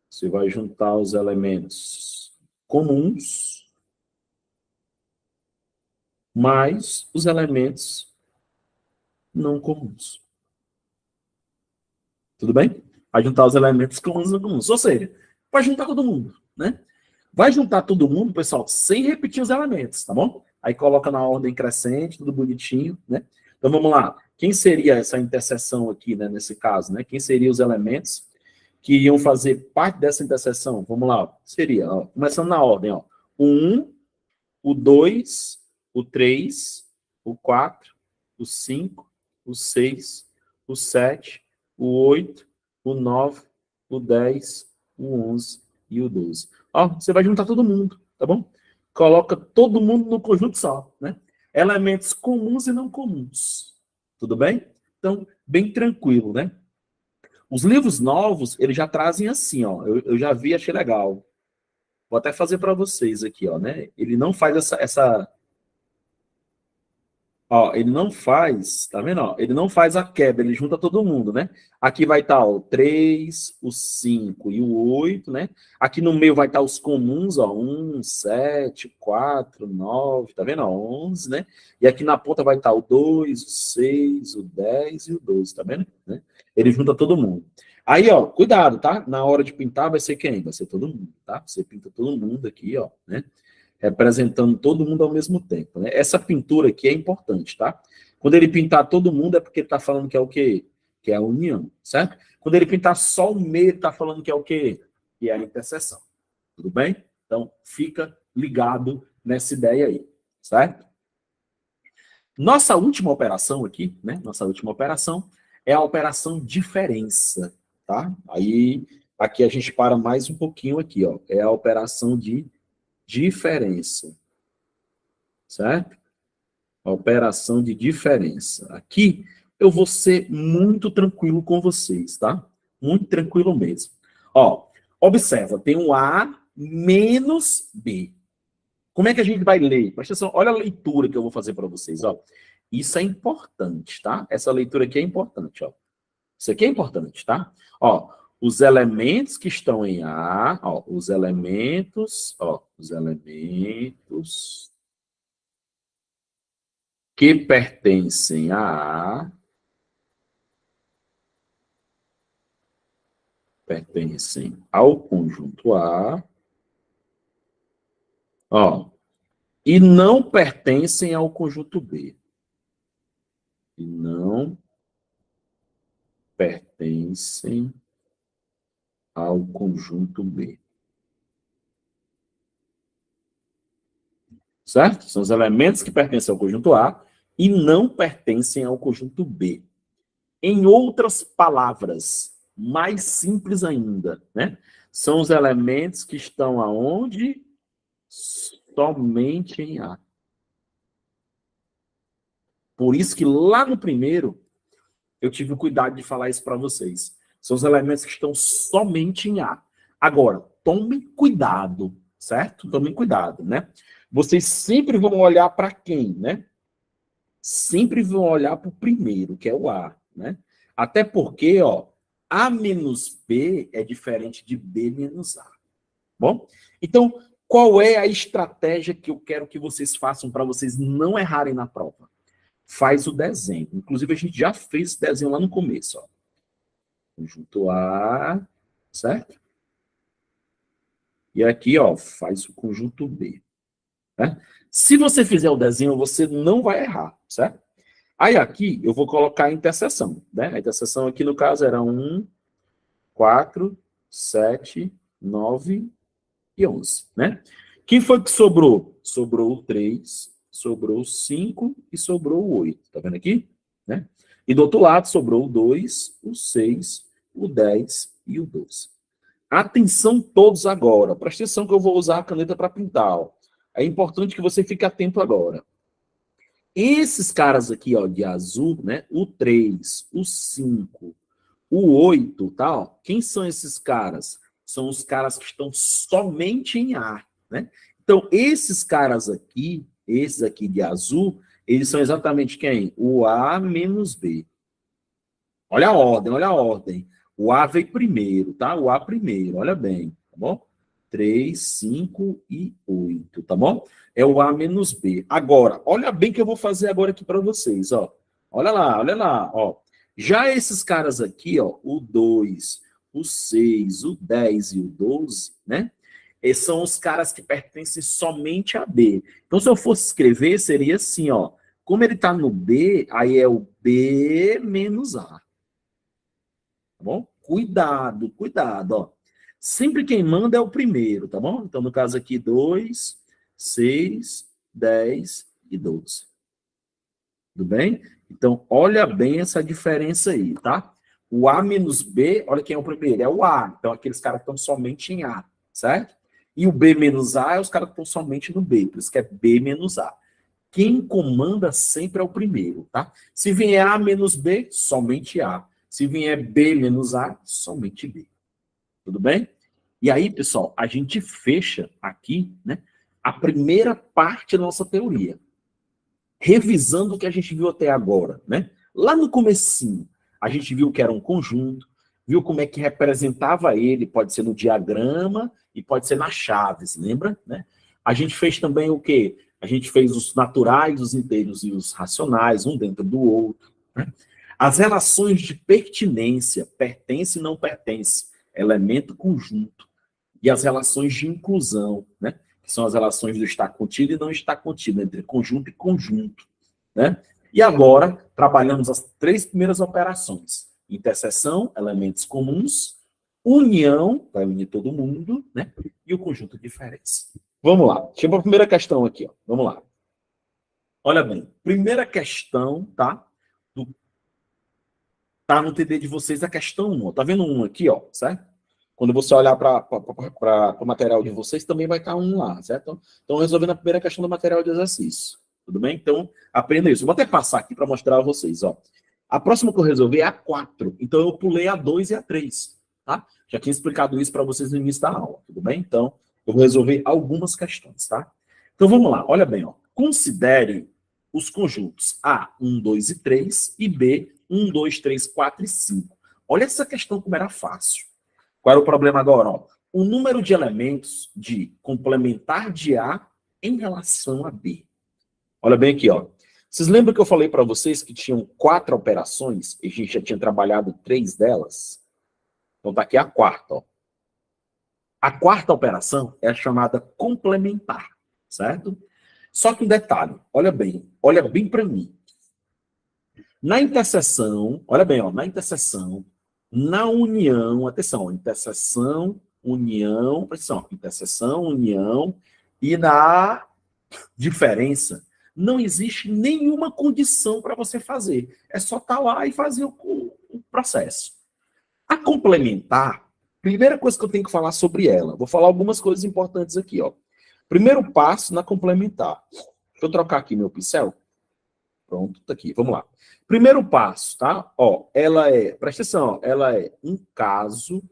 Você vai juntar os elementos comuns mais os elementos não comuns. Tudo bem? Vai juntar os elementos comuns e não comuns. Ou seja, vai juntar todo mundo, né? Vai juntar todo mundo, pessoal, sem repetir os elementos, tá bom? Aí coloca na ordem crescente, tudo bonitinho, né? Então vamos lá. Quem seria essa interseção aqui, né, nesse caso, né? Quem seriam os elementos que iriam fazer parte dessa interseção? Vamos lá, ó. Seria, ó, começando na ordem, ó. O 1, o 2, o 3, o 4, o 5, o 6, o 7, o 8, o 9, o 10, o 11 e o 12. Ó, você vai juntar todo mundo, tá bom? Coloca todo mundo no conjunto só, né? Elementos comuns e não comuns. Tudo bem? Então, bem tranquilo, né? Os livros novos, eles já trazem assim, ó. Eu já vi, achei legal. Vou até fazer para vocês aqui, ó, né? Ele não faz ó, ele não faz, tá vendo? Ó? Ele não faz a quebra, ele junta todo mundo, né? Aqui vai estar o 3, o 5 e o 8, né? Aqui no meio vai estar os comuns, ó, 1, 7, 4, 9, tá vendo? Ó, 11, né? E aqui na ponta vai estar o 2, o 6, o 10 e o 12, tá vendo? Né? Ele junta todo mundo. Aí, ó, cuidado, tá? Na hora de pintar vai ser quem? Vai ser todo mundo, tá? Você pinta todo mundo aqui, ó, né? Representando todo mundo ao mesmo tempo, né? Essa pintura aqui é importante, tá? Quando ele pintar todo mundo é porque ele está falando que é o quê? Que é a união, certo? Quando ele pintar só o meio, ele está falando que é o quê? Que é a interseção. Tudo bem? Então, fica ligado nessa ideia aí, certo? Nossa última operação aqui, né? Nossa última operação é a operação diferença, tá? Aí, aqui a gente para mais um pouquinho aqui, ó. É a operação de diferença, certo? A operação de diferença. Aqui eu vou ser muito tranquilo com vocês, tá? Muito tranquilo mesmo. Ó, observa, tem um A menos B. Como é que a gente vai ler? Presta atenção, olha a leitura que eu vou fazer para vocês, ó. Isso é importante, tá? Essa leitura aqui é importante, ó. Isso aqui é importante, tá? Ó, os elementos que estão em A, ó, os elementos que pertencem a A, pertencem ao conjunto A, ó, e não pertencem ao conjunto B. E não pertencem ao conjunto B. Certo? São os elementos que pertencem ao conjunto A e não pertencem ao conjunto B. Em outras palavras, mais simples ainda, né? São os elementos que estão aonde? Somente em A. Por isso que lá no primeiro, eu tive o cuidado de falar isso para vocês. São os elementos que estão somente em A. Agora, tomem cuidado, certo? Tomem cuidado, né? Vocês sempre vão olhar para quem, né? Sempre vão olhar para o primeiro, que é o A, né? Até porque, ó, A menos B é diferente de B menos A. Bom? Então, qual é a estratégia que eu quero que vocês façam para vocês não errarem na prova? Faz o desenho. Inclusive, a gente já fez esse desenho lá no começo, ó. Conjunto A, certo? E aqui, ó, faz o conjunto B. Né? Se você fizer o desenho, você não vai errar, certo? Aí aqui eu vou colocar a interseção, né? A interseção aqui, no caso, era 1, 4, 7, 9 e 11, né? Quem foi que sobrou? Sobrou o 3, sobrou o 5 e sobrou o 8. Tá vendo aqui? Né? E do outro lado sobrou o 2, o 6, o 10 e o 12. Atenção todos agora. Presta atenção que eu vou usar a caneta para pintar. Ó. É importante que você fique atento agora. Esses caras aqui, ó, de azul, né? O 3, o 5, o 8, tá? Ó, quem são esses caras? São os caras que estão somente em A, né? Então, esses caras aqui, esses aqui de azul, eles são exatamente quem? O A menos B. Olha a ordem, olha a ordem. O A veio primeiro, tá? O A primeiro, olha bem, tá bom? 3, 5 e 8, tá bom? É o A menos B. Agora, olha bem que eu vou fazer agora aqui para vocês, ó. Olha lá, ó. Já esses caras aqui, ó, o 2, o 6, o 10 e o 12, né? Esses são os caras que pertencem somente a B. Então, se eu fosse escrever, seria assim, ó. Como ele tá no B, aí é o B menos A. Tá bom? Cuidado, cuidado, ó. Sempre quem manda é o primeiro, tá bom? Então, no caso aqui, 2, 6, 10 e 12. Tudo bem? Então, olha bem essa diferença aí, tá? O A menos B, olha quem é o primeiro, é o A. Então, aqueles caras que estão somente em A, certo? E o B menos A é os caras que estão somente no B, por isso que é B menos A. Quem comanda sempre é o primeiro, tá? Se vier A menos B, somente A. Se vier B menos A, somente B. Tudo bem? E aí, pessoal, a gente fecha aqui, né, a primeira parte da nossa teoria. Revisando o que a gente viu até agora, né? Lá no comecinho, a gente viu que era um conjunto, viu como é que representava ele, pode ser no diagrama e pode ser nas chaves, lembra? Né? A gente fez também o quê? A gente fez os naturais, os inteiros e os racionais, um dentro do outro. Né? As relações de pertinência, pertence e não pertence, elemento conjunto. E as relações de inclusão, né? Que são as relações do estar contido e não estar contido, entre conjunto e conjunto. Né? E agora, trabalhamos as 3 primeiras operações. Interseção, elementos comuns, união, vai unir todo mundo, né? E o conjunto de diferença. Vamos lá. Chega a primeira questão aqui. Ó. Vamos lá. Olha bem. Primeira questão, tá? Tá no TD de vocês a questão 1. Tá vendo um aqui, ó, certo? Quando você olhar para o material de vocês, também vai estar um lá, certo? Então, resolvendo a primeira questão do material de exercício. Tudo bem? Então, aprenda isso. Eu vou até passar aqui para mostrar a vocês, ó. A próxima que eu resolvi é a 4. Então, eu pulei a 2 e a 3, tá? Já tinha explicado isso para vocês no início da aula, tudo bem? Então, eu vou resolver algumas questões, tá? Então, vamos lá. Olha bem, ó. Considere os conjuntos A, 1, 2 e 3 e B, 1, 2, 3, 4 e 5. Olha essa questão como era fácil. Qual era o problema agora? Ó? O número de elementos de complementar de A em relação a B. Olha bem aqui, ó. Vocês lembram que eu falei para vocês que tinham 4 operações e a gente já tinha trabalhado 3 delas? Então tá aqui a quarta, ó. A quarta operação é a chamada complementar, certo? Só que um detalhe, olha bem para mim. Na interseção, olha bem, ó, na interseção, na união, atenção, interseção, união, atenção, interseção, união, e na diferença, não existe nenhuma condição para você fazer. É só estar lá e fazer o processo. A complementar, primeira coisa que eu tenho que falar sobre ela, vou falar algumas coisas importantes aqui, ó. Primeiro passo na complementar. Deixa eu trocar aqui meu pincel. Pronto, tá aqui, vamos lá. Primeiro passo, tá? Ó, presta atenção, ó, ela é um caso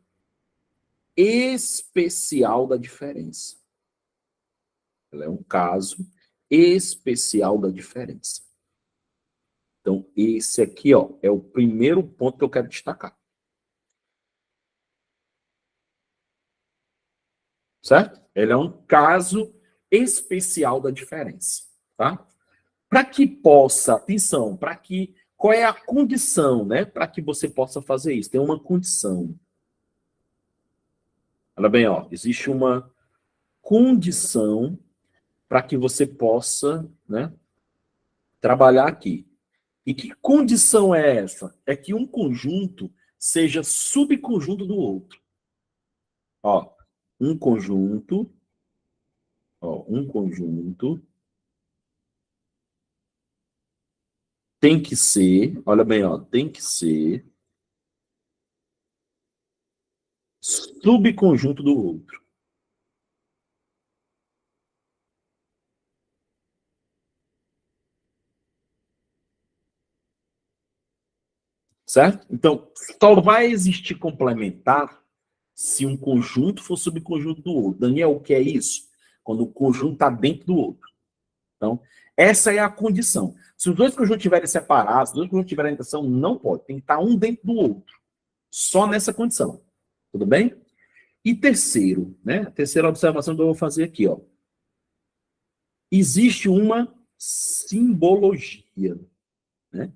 especial da diferença. Ela é um caso especial da diferença. Então, esse aqui, ó, é o primeiro ponto que eu quero destacar. Certo? Ele é um caso especial da diferença, tá? Para que possa, atenção, qual é a condição, né, para que você possa fazer isso? Tem uma condição. Olha bem, ó, existe uma condição para que você possa, né, trabalhar aqui. E que condição é essa? É que um conjunto seja subconjunto do outro. Ó, um conjunto tem que ser, olha bem, ó, tem que ser subconjunto do outro. Certo? Então, só vai existir complementar se um conjunto for subconjunto do outro. Daniel, o que é isso? Quando o conjunto está dentro do outro. Então, essa é a condição. Se os dois conjuntos estiverem separados, se os dois conjuntos tiverem intenção, não pode. Tem que estar um dentro do outro. Só nessa condição. Tudo bem? E terceiro, né? A terceira observação que eu vou fazer aqui, ó. Existe uma simbologia, né?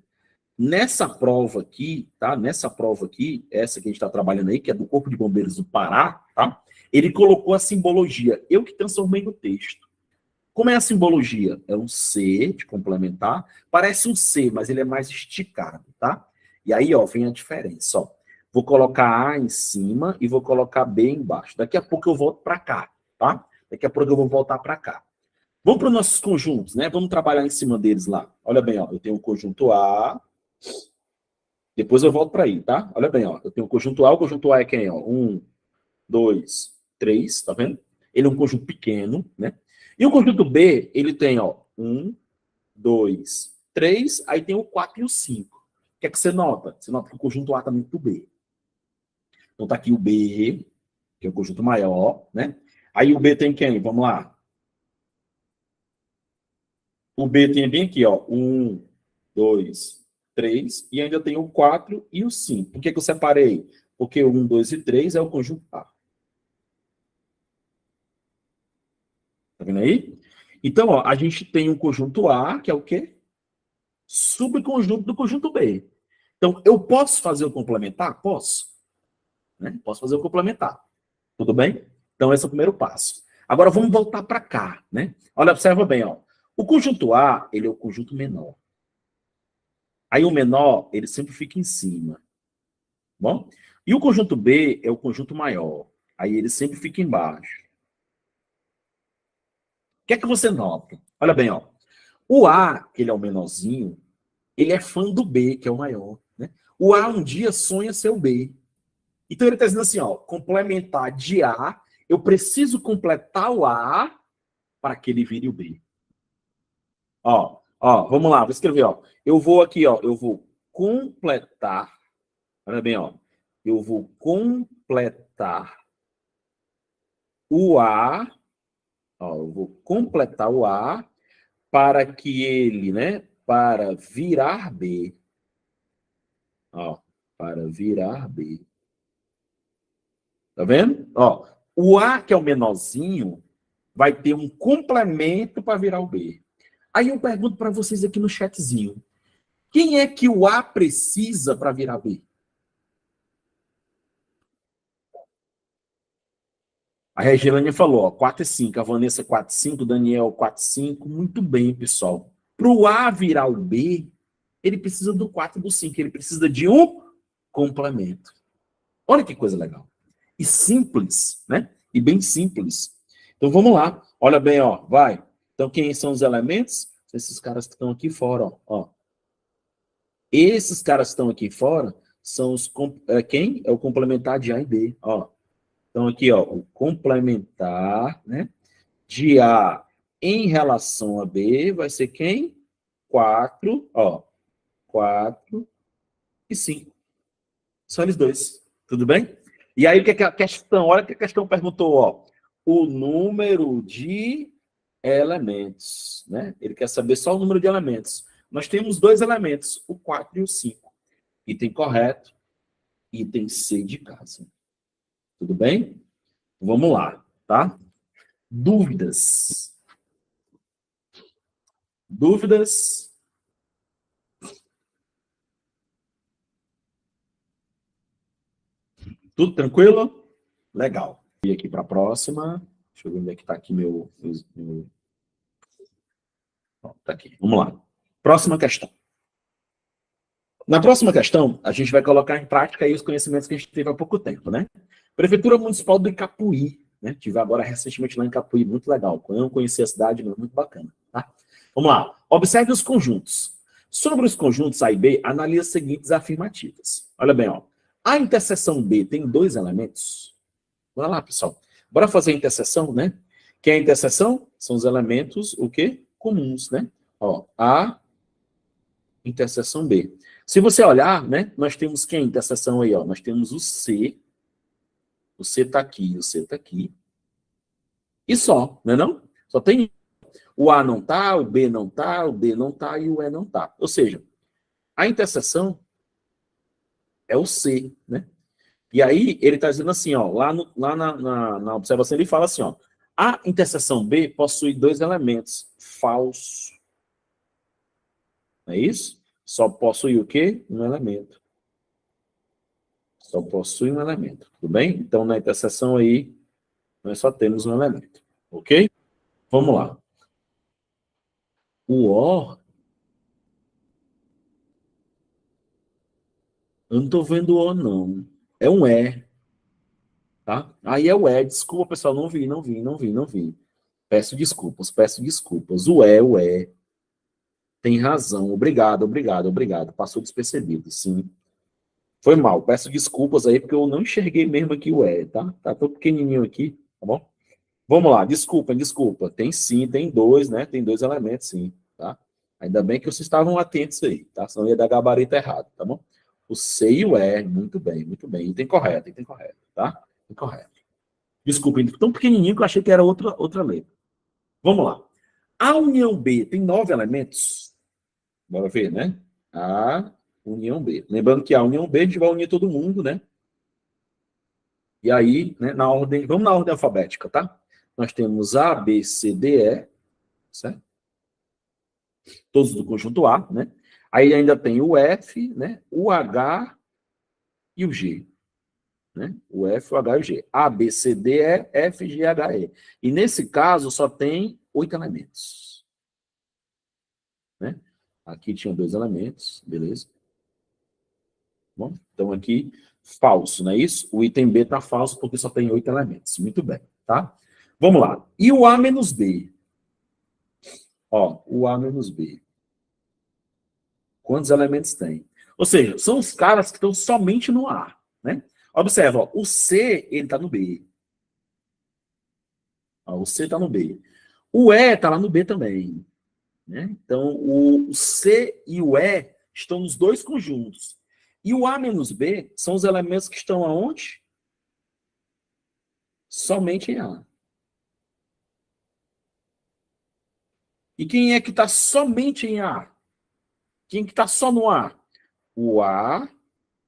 Nessa prova aqui, tá? Nessa prova aqui, essa que a gente está trabalhando aí, que é do Corpo de Bombeiros do Pará, tá? Ele colocou a simbologia. Eu que transformei no texto. Como é a simbologia? É um C de complementar. Parece um C, mas ele é mais esticado, tá? E aí, ó, vem a diferença, ó. Vou colocar A em cima e vou colocar B embaixo. Daqui a pouco eu volto para cá, tá? Daqui a pouco eu vou voltar para cá. Vamos para os nossos conjuntos, né? Vamos trabalhar em cima deles lá. Olha bem, ó, eu tenho o conjunto A, depois eu volto para aí, tá? Olha bem, ó, eu tenho o conjunto A é quem, ó? 1, 2, 3, tá vendo? Ele é um conjunto pequeno, né? E o conjunto B, ele tem, ó, 1, 2, 3, aí tem o 4 e o 5. O que é que você nota? Você nota que o conjunto A está dentro do B. Então tá aqui o B, que é o conjunto maior, né? Aí o B tem quem? Vamos lá. O B tem bem aqui, ó, 1, 2, 3, e ainda tem o 4 e o 5. Por que que eu separei? Porque o 1, 2 e 3 é o conjunto A. Tá vendo aí? Então, ó, a gente tem um conjunto A, que é o quê? Subconjunto do conjunto B. Então, eu posso fazer o complementar? Posso. Né? Posso fazer o complementar. Tudo bem? Então, esse é o primeiro passo. Agora, vamos voltar para cá. Né? Olha, observa bem. Ó. O conjunto A, ele é o conjunto menor. Aí o menor, ele sempre fica em cima. Bom? E o conjunto B é o conjunto maior. Aí ele sempre fica embaixo. O que é que você nota? Olha bem, ó. O A, que ele é o menorzinho, ele é fã do B, que é o maior. Né? O A um dia sonha ser o B. Então ele está dizendo assim, ó, complementar de A, eu preciso completar o A para que ele vire o B. Ó, vamos lá, vou escrever, ó. Eu vou aqui, ó, eu vou completar, olha bem, ó, eu vou completar o A, ó, eu vou completar o A para que ele, né, para virar B. Ó, para virar B. Tá vendo? Ó, o A, que é o menorzinho, vai ter um complemento para virar o B. Aí eu pergunto para vocês aqui no chatzinho, quem é que o A precisa para virar B? A Regilane falou, ó, 4 e 5, a Vanessa 4 e 5, o Daniel 4 e 5. Muito bem, pessoal. Para o A virar o B, ele precisa do 4 e do 5, ele precisa de um complemento. Olha que coisa legal. E simples, né? E bem simples. Então vamos lá. Olha bem, ó, vai. Então quem são os elementos? Esses caras que estão aqui fora, ó. Esses caras que estão aqui fora são os quem? É o complementar de A e B, ó. Então aqui, ó, o complementar, né, de A em relação a B vai ser quem? 4, ó. 4 e 5. Só eles dois. Tudo bem? E aí o que é que a questão? Olha o que a questão perguntou, ó. O número de elementos, né? Ele quer saber só o número de elementos. Nós temos dois elementos, o 4 e o 5. Item correto, item C de casa. Tudo bem? Vamos lá, tá? Dúvidas? Dúvidas? Tudo tranquilo? Legal. E aqui para a próxima. Deixa eu ver onde é que está aqui meu... Tá aqui. Vamos lá. Próxima questão. Na próxima questão, a gente vai colocar em prática aí os conhecimentos que a gente teve há pouco tempo, né? Prefeitura Municipal do Icapuí, né? Tive agora recentemente lá em Icapuí, muito legal. Eu não conheci a cidade, mas muito bacana, tá? Vamos lá. Observe os conjuntos. Sobre os conjuntos A e B, analise as seguintes afirmativas. Olha bem, ó. A interseção B tem dois elementos? Bora lá, pessoal. Bora fazer a interseção, né? Que é a interseção? São os elementos, o quê? Comuns, né? Ó, A, interseção B. Se você olhar, né, nós temos quem? Interseção aí, ó. Nós temos o C. O C está aqui, o C está aqui. E só, não é não? Só tem o A não tá, o B não tá, o D não tá e o E não tá. Ou seja, a interseção é o C, né? E aí ele está dizendo assim, ó, lá na observação ele fala assim, ó, a interseção B possui dois elementos, falso. Não é isso? Só possui o quê? Um elemento. Só possui um elemento, tudo bem? Então, na interseção aí, nós só temos um elemento, ok? Vamos lá. O O, eu não estou vendo o O, não. É um E, tá? Aí é o E, desculpa, pessoal, não vi. Peço desculpas, peço desculpas. O é. Tem razão. Obrigado, obrigado, obrigado. Passou despercebido, sim. Foi mal. Peço desculpas aí, porque eu não enxerguei mesmo aqui o é, tá? Tá tão pequenininho aqui, tá bom? Vamos lá, desculpa, desculpa. Tem sim, tem dois, né? Tem dois elementos, sim, tá? Ainda bem que vocês estavam atentos aí, tá? Senão ia dar gabarito errado, tá bom? O C e o E, muito bem, muito bem. Item correto, tá? Item correto. Desculpa, tão pequenininho que eu achei que era outra letra. Vamos lá. A união B tem 9 elementos? Bora ver, né? A união B. Lembrando que a união B a gente vai unir todo mundo, né? E aí, né, na ordem, vamos na ordem alfabética, tá? Nós temos A, B, C, D, E, certo? Todos do conjunto A, né? Aí ainda tem o F, né? O H e o G, né? O F, o H e o G. A, B, C, D, E, F, G, H, E. E nesse caso só tem 8 elementos, né? Aqui tinha 2 elementos, beleza? Bom, então aqui, falso, não é isso? O item B está falso porque só tem 8 elementos. Muito bem, tá? Vamos lá. E o A menos B? Ó, o A menos B. Quantos elementos tem? Ou seja, são os caras que estão somente no A, né? Observa, ó, o C, ele está no B. Ó, o C está no B. O E está lá no B também, né? Então, o C e o E estão nos dois conjuntos. E o A menos B são os elementos que estão aonde? Somente em A. E quem é que está somente em A? Quem que está só no A? O A,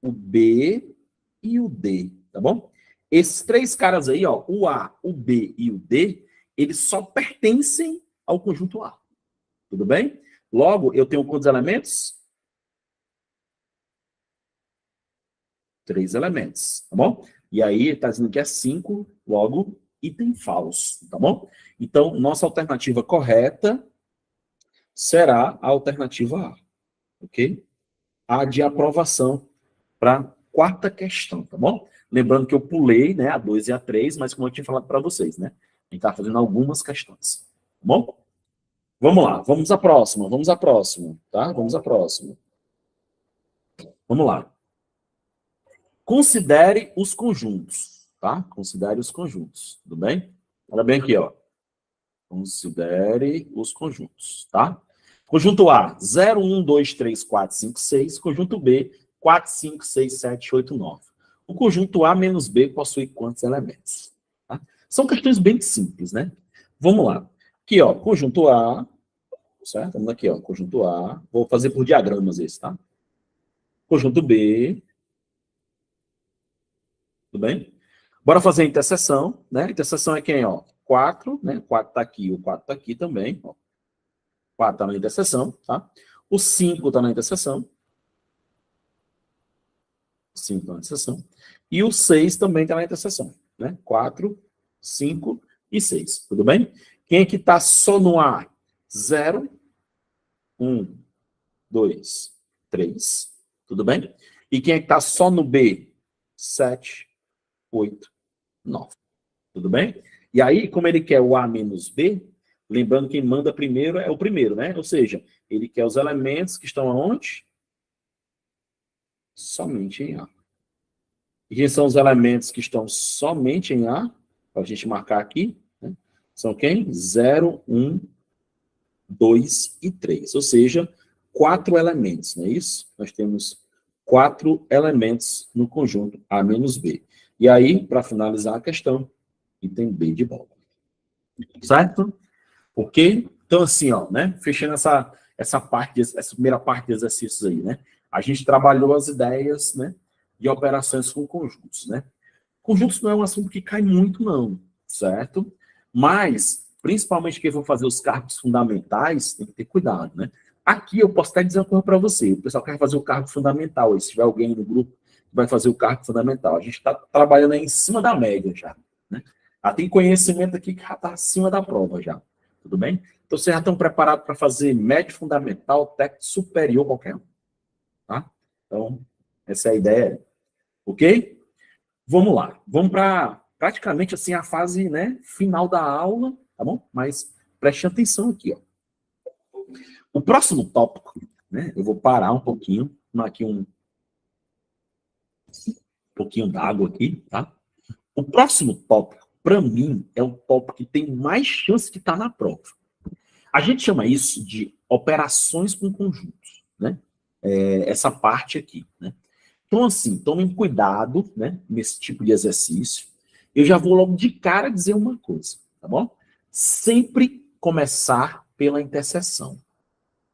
o B e o D, tá bom? Esses 3 caras aí, ó, o A, o B e o D, eles só pertencem ao conjunto A. Tudo bem? Logo, eu tenho quantos elementos? 3 elementos, tá bom? E aí, está dizendo que é 5, logo, item falso, tá bom? Então, nossa alternativa correta será a alternativa A, ok? A de aprovação para a quarta questão, tá bom? Lembrando que eu pulei, né, a 2 e a 3, mas como eu tinha falado para vocês, né? A gente está fazendo algumas questões, tá bom? Vamos lá, vamos à próxima, tá? Vamos à próxima. Vamos lá. Considere os conjuntos, tá? Considere os conjuntos, tudo bem? Olha bem aqui, ó. Considere os conjuntos, tá? Conjunto A, 0, 1, 2, 3, 4, 5, 6. Conjunto B, 4, 5, 6, 7, 8, 9. O conjunto A menos B possui quantos elementos? Tá? São questões bem simples, né? Vamos lá. Aqui, ó, conjunto A, certo? Vamos aqui, ó, conjunto A. Vou fazer por diagramas esse, tá? Conjunto B, tudo bem? Bora fazer a interseção, né? A interseção é quem, ó? 4, né? 4 tá aqui, o 4 tá aqui também, ó. 4 está na interseção, tá? O 5 está na interseção. 5 está na interseção. E o 6 também está na interseção, né? 4, 5 e 6, tudo bem? Quem é que está só no A? 0, 1, 2, 3, tudo bem? E quem é que está só no B? 7, 8, 9, tudo bem? E aí, como ele quer o A menos B, lembrando que quem manda primeiro é o primeiro, né? Ou seja, ele quer os elementos que estão aonde? Somente em A. E quem são os elementos que estão somente em A? Para a gente marcar aqui, né? São quem? 0, 1, 2 e 3. Ou seja, 4 elementos, não é isso? Nós temos 4 elementos no conjunto A menos B. E aí, para finalizar a questão, item B de bola. Certo? Ok? Então, assim, ó, né? Fechando essa primeira parte de exercícios aí, né? A gente trabalhou as ideias, né? De operações com conjuntos, né? Conjuntos não é um assunto que cai muito, não, certo? Mas, principalmente quem for fazer os cargos fundamentais, tem que ter cuidado, né? Aqui eu posso até dizer uma coisa para você. O pessoal quer fazer o cargo fundamental. E se tiver alguém no grupo que vai fazer o cargo fundamental, a gente está trabalhando aí em cima da média já, né? Tem conhecimento aqui que já está acima da prova já. Tudo bem? Então, vocês já estão preparados para fazer médio fundamental, técnico superior, qualquer um. Tá? Então, essa é a ideia. Ok? Vamos lá. Vamos para praticamente assim a fase, né, final da aula, tá bom? Mas preste atenção aqui, ó. O próximo tópico, né? Eu vou parar um pouquinho, tomar aqui um pouquinho d'água aqui, tá? O próximo tópico, para mim, é o tópico que tem mais chance de estar na prova. A gente chama isso de operações com conjuntos, né? Essa parte aqui, né? Então, assim, tomem cuidado, né, nesse tipo de exercício. Eu já vou logo de cara dizer uma coisa, tá bom? Sempre começar pela interseção.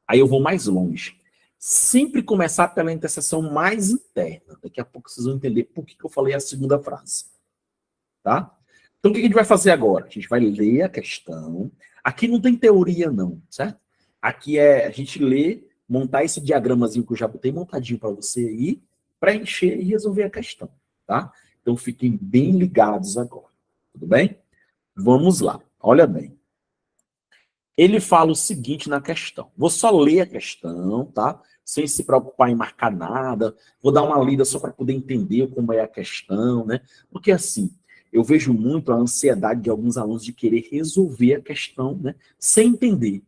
Aí eu vou mais longe. Sempre começar pela interseção mais interna. Daqui a pouco vocês vão entender por que eu falei a segunda frase. Tá? Então, o que a gente vai fazer agora? A gente vai ler a questão. Aqui não tem teoria, não, certo? Aqui é a gente ler, montar esse diagramazinho que eu já botei montadinho para você aí, preencher e resolver a questão, tá? Então, fiquem bem ligados agora. Tudo bem? Vamos lá. Olha bem. Ele fala o seguinte na questão. Vou só ler a questão, tá? Sem se preocupar em marcar nada. Vou dar uma lida só para poder entender como é a questão, né? Porque assim, eu vejo muito a ansiedade de alguns alunos de querer resolver a questão, né? Sem entender.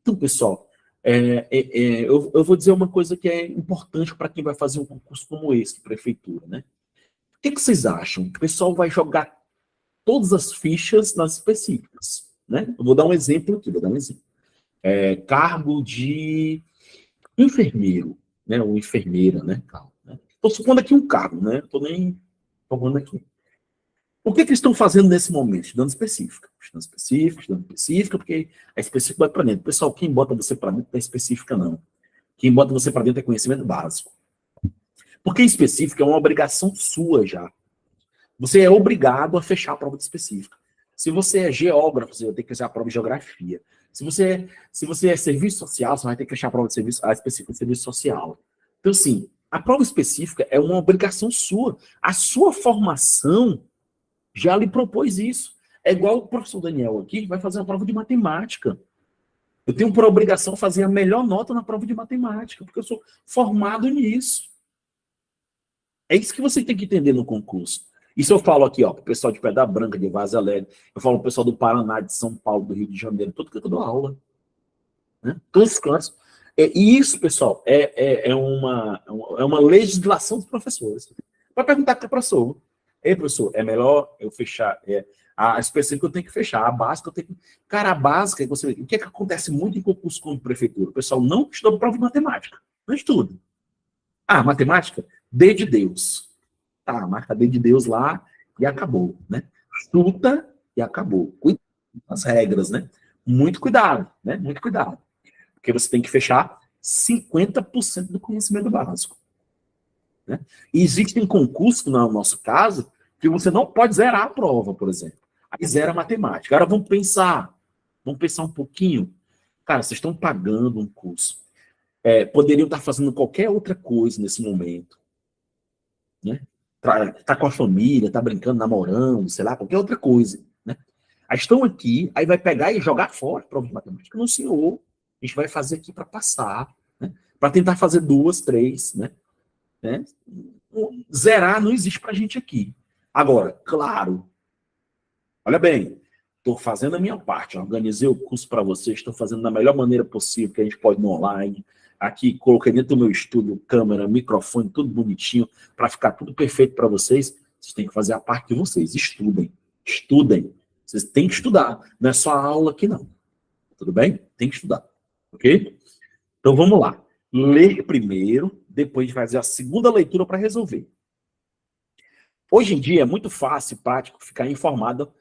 Então, pessoal, eu vou dizer uma coisa que é importante para quem vai fazer um concurso como esse, de prefeitura, né? O que vocês acham? O pessoal vai jogar todas as fichas nas específicas, né? Eu vou dar um exemplo aqui, cargo de enfermeiro, né? Ou enfermeira, né? Estou supondo aqui um cargo, né? Estou nem falando aqui. O que eles estão fazendo nesse momento? Estudando específica. Estudando específica, porque a específica vai para dentro. Pessoal, quem bota você para dentro não é específica, não. Quem bota você para dentro é conhecimento básico. Porque específica é uma obrigação sua já. Você é obrigado a fechar a prova de específica. Se você é geógrafo, você vai ter que fazer a prova de geografia. Se você é serviço social, você vai ter que fechar a prova de serviço, a específica de serviço social. Então, assim, a prova específica é uma obrigação sua. A sua formação já lhe propôs isso. É igual o professor Daniel aqui, que vai fazer uma prova de matemática. Eu tenho por obrigação fazer a melhor nota na prova de matemática, porque eu sou formado nisso. É isso que você tem que entender no concurso. Isso eu falo aqui, ó, pro pessoal de Pedra Branca, de Vaza Alegre, eu falo pro pessoal do Paraná, de São Paulo, do Rio de Janeiro, todo que eu dou aula. Né? Todos os cantos. E isso, pessoal, é uma legislação dos professores. Vai perguntar para o professor. Ei, professor, é melhor eu fechar a específica eu tenho que fechar, a básica eu tenho que... Cara, a básica, o que é que acontece muito em concurso como prefeitura? O pessoal não estuda prova de matemática. Não estuda. Ah, matemática? D de Deus. Tá, marca D de Deus lá e acabou, né? Chuta e acabou. Cuidado com as regras, né? Muito cuidado, né? Muito cuidado. Porque você tem que fechar 50% do conhecimento básico. Né? E existem concursos, no nosso caso, que você não pode zerar a prova, por exemplo. Aí zera a matemática. Agora vamos pensar um pouquinho. Cara, vocês estão pagando um curso. Poderiam estar fazendo qualquer outra coisa nesse momento. Né? Tá com a família, tá brincando, namorando, sei lá, qualquer outra coisa. Né? Aí estão aqui, aí vai pegar e jogar fora a prova de matemática. Não, senhor. A gente vai fazer aqui para passar. Né? Para tentar fazer 2, 3, né? Zerar não existe para a gente aqui. Agora, claro, olha bem, estou fazendo a minha parte, organizei o curso para vocês, estou fazendo da melhor maneira possível, que a gente pode no online. Aqui, coloquei dentro do meu estúdio câmera, microfone, tudo bonitinho, para ficar tudo perfeito para vocês. Vocês têm que fazer a parte de vocês. Estudem. Estudem. Vocês têm que estudar. Não é só a aula aqui, não. Tudo bem? Tem que estudar. Ok? Então, vamos lá. Ler primeiro, depois de fazer a segunda leitura para resolver. Hoje em dia é muito fácil e prático ficar informado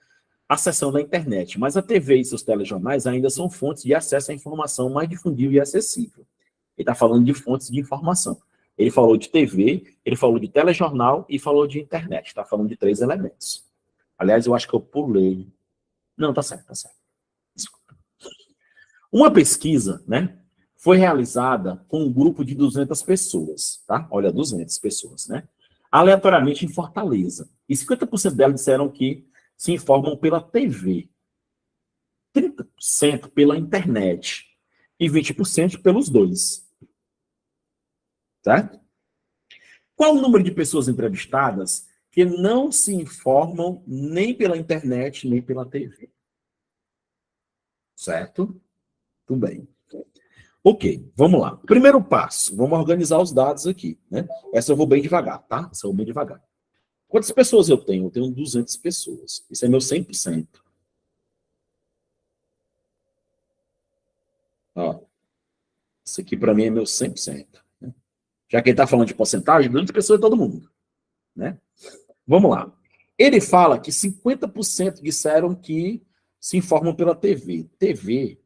acessando a internet, mas a TV e seus telejornais ainda são fontes de acesso à informação mais difundível e acessível. Ele está falando de fontes de informação. Ele falou de TV, ele falou de telejornal e falou de internet. Está falando de 3 elementos. Aliás, eu acho que eu pulei. Não, tá certo, tá certo. Desculpa. Uma pesquisa, né, foi realizada com um grupo de 200 pessoas, tá? Olha, 200 pessoas, né? Aleatoriamente em Fortaleza. E 50% delas disseram que se informam pela TV, 30% pela internet e 20% pelos dois. Certo? Qual o número de pessoas entrevistadas que não se informam nem pela internet nem pela TV? Certo? Tudo bem. Ok, vamos lá. Primeiro passo, vamos organizar os dados aqui, né? Essa eu vou bem devagar, tá? Essa eu vou bem devagar. Quantas pessoas eu tenho? Eu tenho 200 pessoas. Isso é meu 100%. Ó, isso aqui para mim é meu 100%. Né? Já que ele está falando de porcentagem, 200 pessoas é todo mundo, né? Vamos lá. Ele fala que 50% disseram que se informam pela TV. TV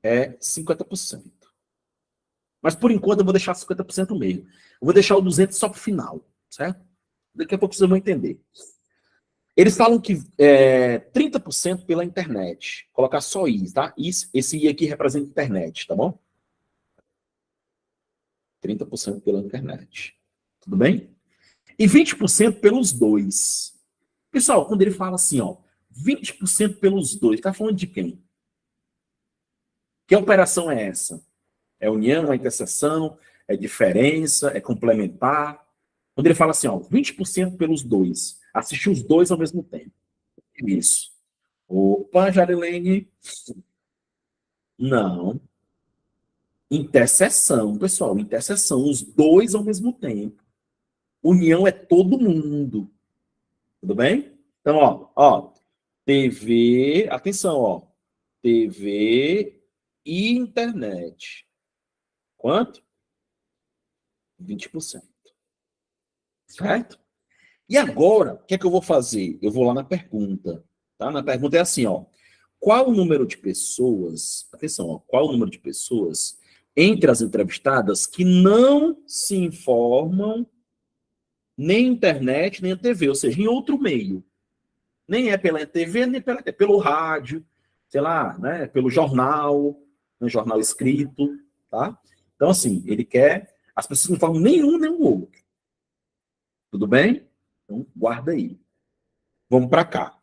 é 50%. Mas por enquanto eu vou deixar 50% mesmo. Eu vou deixar o 200 só para o final, certo? Daqui a pouco vocês vão entender. Eles falam que 30% pela internet. Colocar só I, tá? Esse I aqui representa internet, tá bom? 30% pela internet. Tudo bem? E 20% pelos dois. Pessoal, quando ele fala assim, ó, 20% pelos dois, tá falando de quem? Que operação é essa? É união, é interseção, é diferença, é complementar? Quando ele fala assim, ó, 20% pelos dois, assistir os dois ao mesmo tempo. Isso. Opa, Jarilene. Não. Interseção, pessoal, interseção, os dois ao mesmo tempo. União é todo mundo. Tudo bem? Então, ó, TV, atenção, ó. TV e internet. Quanto? 20%. Certo? E agora, o que é que eu vou fazer? Eu vou lá na pergunta. Tá? Na pergunta é assim, ó. Qual o número de pessoas, atenção, ó, qual o número de pessoas entre as entrevistadas que não se informam nem internet, nem a TV, ou seja, em outro meio. Nem é pela TV, nem pelo rádio, sei lá, né, pelo jornal, né, jornal escrito, tá? Então, assim, ele quer... As pessoas não falam nenhum nem o outro. Tudo bem? Então, guarda aí. Vamos para cá.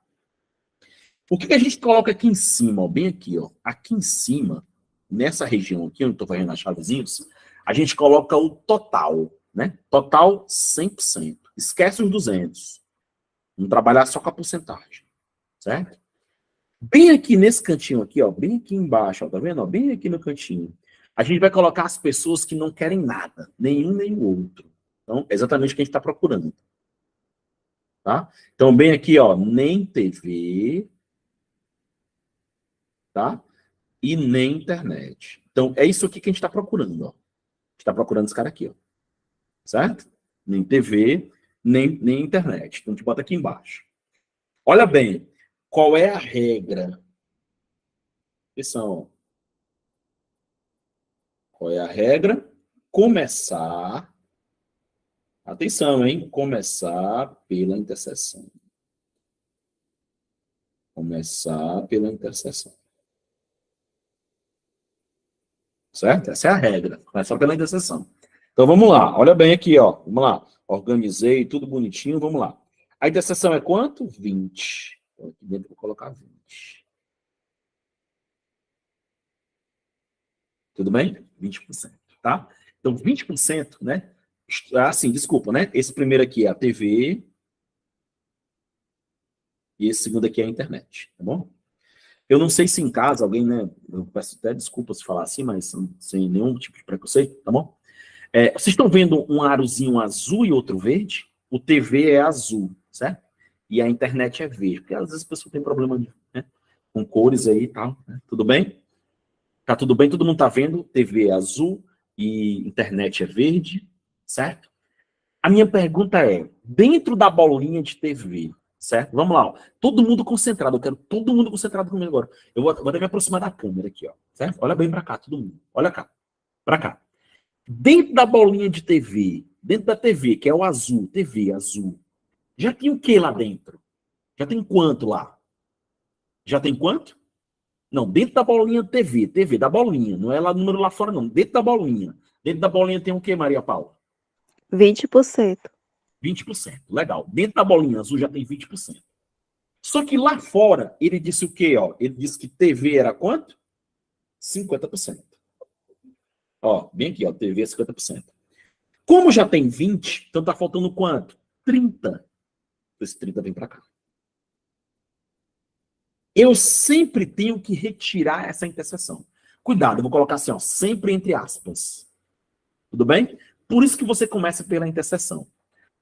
O que a gente coloca aqui em cima, ó, bem aqui, ó, aqui em cima, nessa região aqui, onde eu estou fazendo as chavezinhas, a gente coloca o total, né? Total 100%. Esquece os 200. Vamos trabalhar só com a porcentagem, certo? Bem aqui nesse cantinho aqui, ó, bem aqui embaixo, ó, tá vendo? Ó, bem aqui no cantinho. A gente vai colocar as pessoas que não querem nada, nenhum nem o outro. Então, é exatamente o que a gente está procurando. Tá? Então, bem aqui, ó, nem TV, tá? E nem internet. Então, é isso aqui que a gente está procurando, ó. A gente está procurando esse cara aqui, ó. Certo? Nem TV, nem internet. Então, a gente bota aqui embaixo. Olha bem, qual é a regra? Atenção. Qual é a regra? Começar. Atenção, hein? Começar pela interseção. Começar pela interseção. Certo? Essa é a regra. Começar pela interseção. Então, vamos lá. Olha bem aqui, ó. Vamos lá. Organizei tudo bonitinho. Vamos lá. A interseção é quanto? 20. Então, aqui dentro eu vou colocar 20. Tudo bem? 20%, tá? Então, 20%, né? Assim, desculpa, né? Esse primeiro aqui é a TV e esse segundo aqui é a internet, tá bom? Eu não sei se em casa alguém, né? Eu peço até desculpas se falar assim, mas sem nenhum tipo de preconceito, tá bom? Vocês estão vendo um arozinho azul e outro verde? O TV é azul, certo? E a internet é verde, porque às vezes a pessoa tem problema, né, com cores aí e tal, né? Tudo bem? Tá tudo bem? Todo mundo tá vendo? TV é azul e internet é verde, certo? A minha pergunta é, dentro da bolinha de TV, certo? Vamos lá, ó. Todo mundo concentrado, eu quero todo mundo concentrado comigo agora. Eu vou até me aproximar da câmera aqui, ó, certo? Olha bem para cá, todo mundo. Olha cá, para cá. Dentro da bolinha de TV, dentro da TV, que é o azul, TV azul, já tem o que lá dentro? Já tem quanto lá? Já tem quanto? Não, dentro da bolinha TV, TV, da bolinha, não é lá número lá fora, não. Dentro da bolinha. Dentro da bolinha tem o que, Maria Paula? 20%. 20%. Legal. Dentro da bolinha azul já tem 20%. Só que lá fora, ele disse o quê? Ó? Ele disse que TV era quanto? 50%. Ó, bem aqui, ó, TV é 50%. Como já tem 20, então tá faltando quanto? 30. Esse 30 vem para cá. eu sempre tenho que retirar essa interseção. Cuidado, eu vou colocar assim, ó, sempre entre aspas. Tudo bem? Por isso que você começa pela interseção.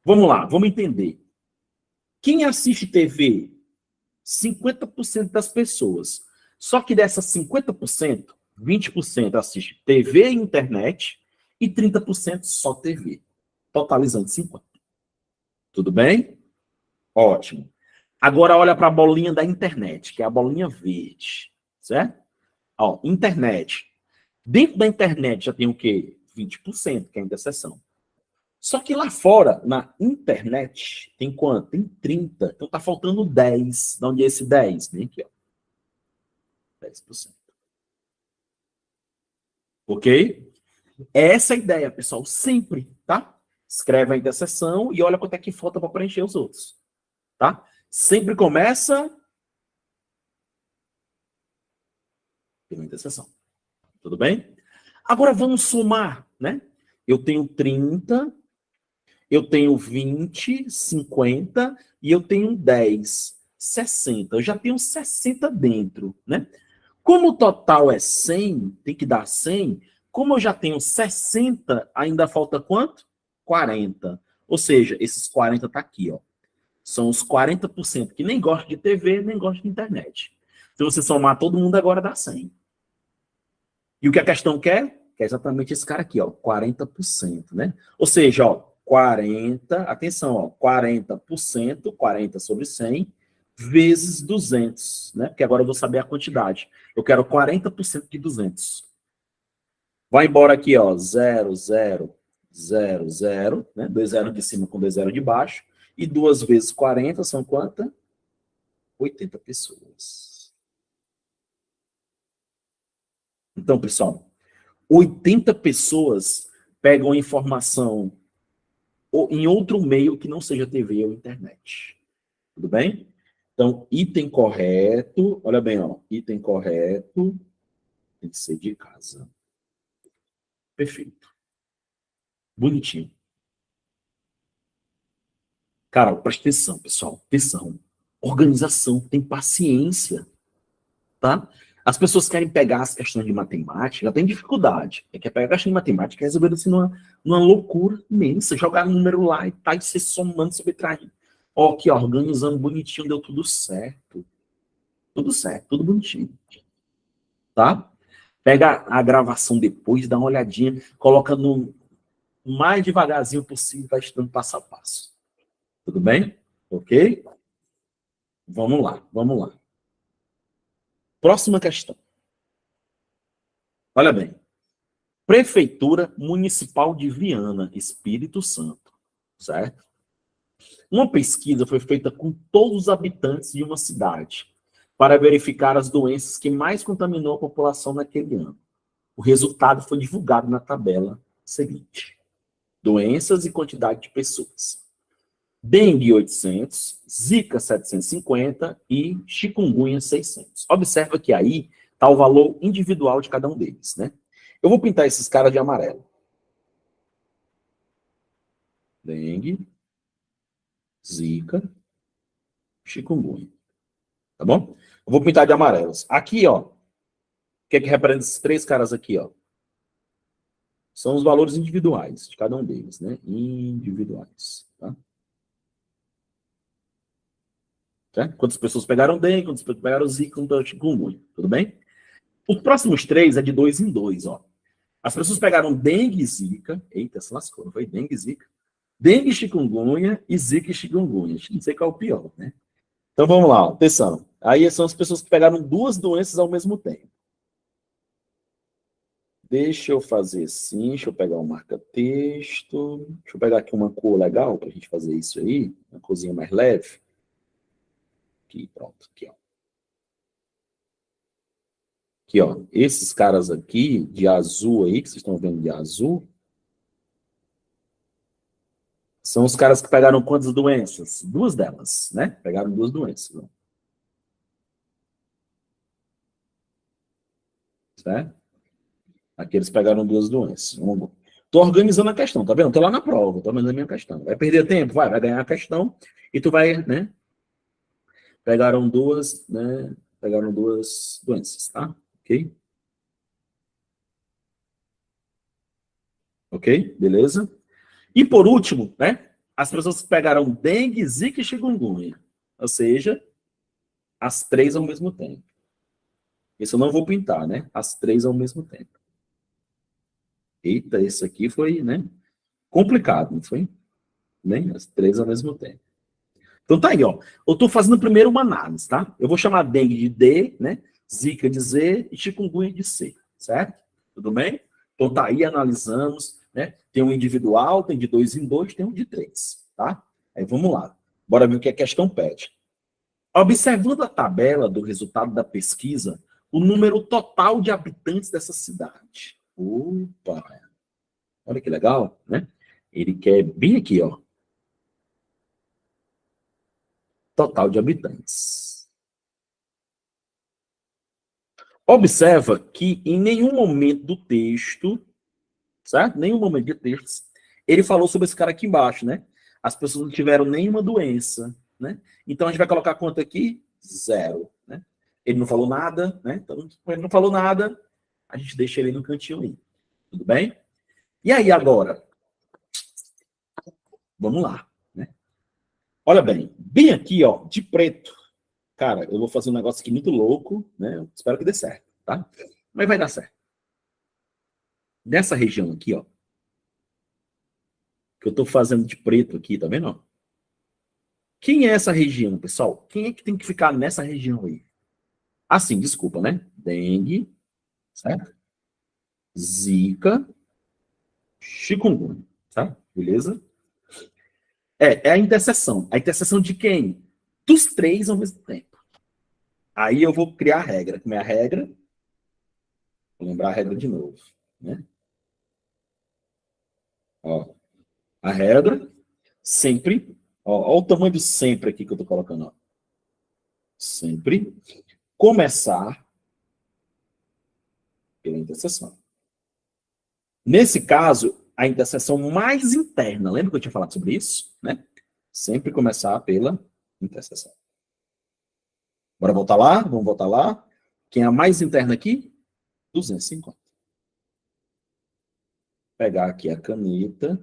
Vamos lá, vamos entender. Quem assiste TV? 50% das pessoas. Só que dessas 50%, 20% assiste TV e internet e 30% só TV. Totalizando 50%. Tudo bem? Ótimo. Agora olha para a bolinha da internet, que é a bolinha verde. Certo? Ó, internet. Dentro da internet já tem o quê? 20%, que é a interseção. Só que lá fora, na internet, tem quanto? Tem 30%. Então tá faltando 10%. De onde é esse 10%? Vem aqui, ó. 10%. Ok? É essa a ideia, pessoal. Sempre, tá? Escreve a interseção e olha quanto é que falta para preencher os outros. Tá? Sempre começa pela interseção. Tudo bem? Agora vamos somar, né? Eu tenho 30, eu tenho 20, 50 e eu tenho 10, 60. Eu já tenho 60 dentro, né? Como o total é 100, tem que dar 100. Como eu já tenho 60, ainda falta quanto? 40. Ou seja, esses 40 tá aqui, ó. São os 40% que nem gosta de TV, nem gosta de internet. Se você somar todo mundo, agora dá 100. E o que a questão quer? Que é exatamente esse cara aqui, ó, 40%, né? Ou seja, ó, 40, atenção, ó, 40%, 40 sobre 100, vezes 200, né? Porque agora eu vou saber a quantidade. Eu quero 40% de 200. Vai embora aqui, ó, 0, 0, 0, 0, né? 2 zeros de cima com 2 zeros de baixo. E 2 vezes 40 são quantas? 80 pessoas. Então, pessoal, 80 pessoas pegam informação em outro meio que não seja TV ou internet. Tudo bem? Então, item correto, olha bem, ó, item correto tem que ser de casa. Perfeito. Bonitinho. Cara, presta atenção, pessoal. Atenção. Organização, tem paciência, tá? As pessoas querem pegar as questões de matemática, já tem dificuldade. Quer pegar a questão de matemática e resolver assim numa loucura imensa, jogar número lá e tá, e se somando, subtraindo. Ó, aqui, ó, organizando bonitinho, deu tudo certo. Tudo certo, tudo bonitinho. Tá? Pega a gravação depois, dá uma olhadinha, coloca no mais devagarzinho possível, vai estudando passo a passo. Tudo bem? Ok? Vamos lá, vamos lá. Próxima questão. Olha bem. Prefeitura Municipal de Viana, Espírito Santo. Certo? Uma pesquisa foi feita com todos os habitantes de uma cidade para verificar as doenças que mais contaminou a população naquele ano. O resultado foi divulgado na tabela seguinte. Doenças e quantidade de pessoas. Dengue 800, Zika 750 e chikungunya 600. Observa que aí está o valor individual de cada um deles, né? Eu vou pintar esses caras de amarelo. Dengue, Zika, chikungunya. Tá bom? Eu vou pintar de amarelos. Aqui, ó. O que é que representa esses três caras aqui, ó? São os valores individuais de cada um deles, né? Individuais, tá? Certo? Quantas pessoas pegaram dengue, quantas pessoas pegaram zika, quantas pegaram chikungunya, tudo bem? Os próximos três é de 2 em 2, ó. As pessoas pegaram dengue e zika, eita, se lascou, não foi dengue e zika? Dengue, chikungunya e zika e chikungunya. Não sei qual é o pior, né? Então vamos lá, ó. Atenção. Aí são as pessoas que pegaram duas doenças ao mesmo tempo. Deixa eu fazer assim, deixa eu pegar um marca-texto, deixa eu pegar aqui uma cor legal para a gente fazer isso aí, uma corzinha mais leve. Aqui, pronto, aqui, ó. Aqui, ó, esses caras aqui, de azul aí, que vocês estão vendo de azul, são os caras que pegaram quantas doenças? Duas delas, né? Pegaram duas doenças. Né? Certo? Aqui eles pegaram duas doenças. Tô organizando a questão, tá vendo? Tô lá na prova, tô organizando a minha questão. Vai perder tempo? Vai ganhar a questão e tu vai, né? Pegaram duas, né? Pegaram duas doenças, tá? Ok? Ok? Beleza? E por último, né? As pessoas que pegaram dengue, zika e chikungunya. Ou seja, as três ao mesmo tempo. Isso eu não vou pintar, né? As três ao mesmo tempo. Eita, isso aqui foi, né? Complicado, não foi? Né? As três ao mesmo tempo. Então tá aí, ó. Eu tô fazendo primeiro uma análise, tá? Eu vou chamar dengue de D, né? Zika de Z e chikungunya de C, certo? Tudo bem? Então tá aí, analisamos, né? Tem um individual, tem de 2 em 2, tem um de 3, tá? Aí vamos lá. Bora ver o que a questão pede. Observando a tabela do resultado da pesquisa, o número total de habitantes dessa cidade. Opa! Olha que legal, né? Ele quer bem aqui, ó. Total de habitantes. Observa que em nenhum momento do texto, certo? Nenhum momento de texto, ele falou sobre esse cara aqui embaixo, né? As pessoas não tiveram nenhuma doença, né? Então a gente vai colocar quanto aqui? 0, né? Ele não falou nada, né? Então, ele não falou nada, a gente deixa ele no cantinho aí. Tudo bem? E aí agora? Vamos lá, né? Olha bem aqui, ó, de preto. Cara, eu vou fazer um negócio aqui muito louco, né? Eu espero que dê certo, tá? Mas vai dar certo. Nessa região aqui, ó, que eu tô fazendo de preto aqui, tá vendo? Quem é essa região, pessoal? Quem é que tem que ficar nessa região aí? Assim, desculpa, né? Dengue, certo? Zika, chikungunya, tá? Beleza? É a interseção. A interseção de quem? Dos três ao mesmo tempo. Aí eu vou criar a regra. Como é a regra? Vou lembrar a regra de novo, né? Ó, a regra sempre, ó o tamanho do sempre aqui que eu tô colocando, ó. Sempre começar pela interseção. Nesse caso, a interseção mais interna, lembra que eu tinha falado sobre isso? Né? Sempre começar pela interseção. Bora voltar lá? Vamos voltar lá. Quem é a mais interna aqui? 250. Pegar aqui a caneta.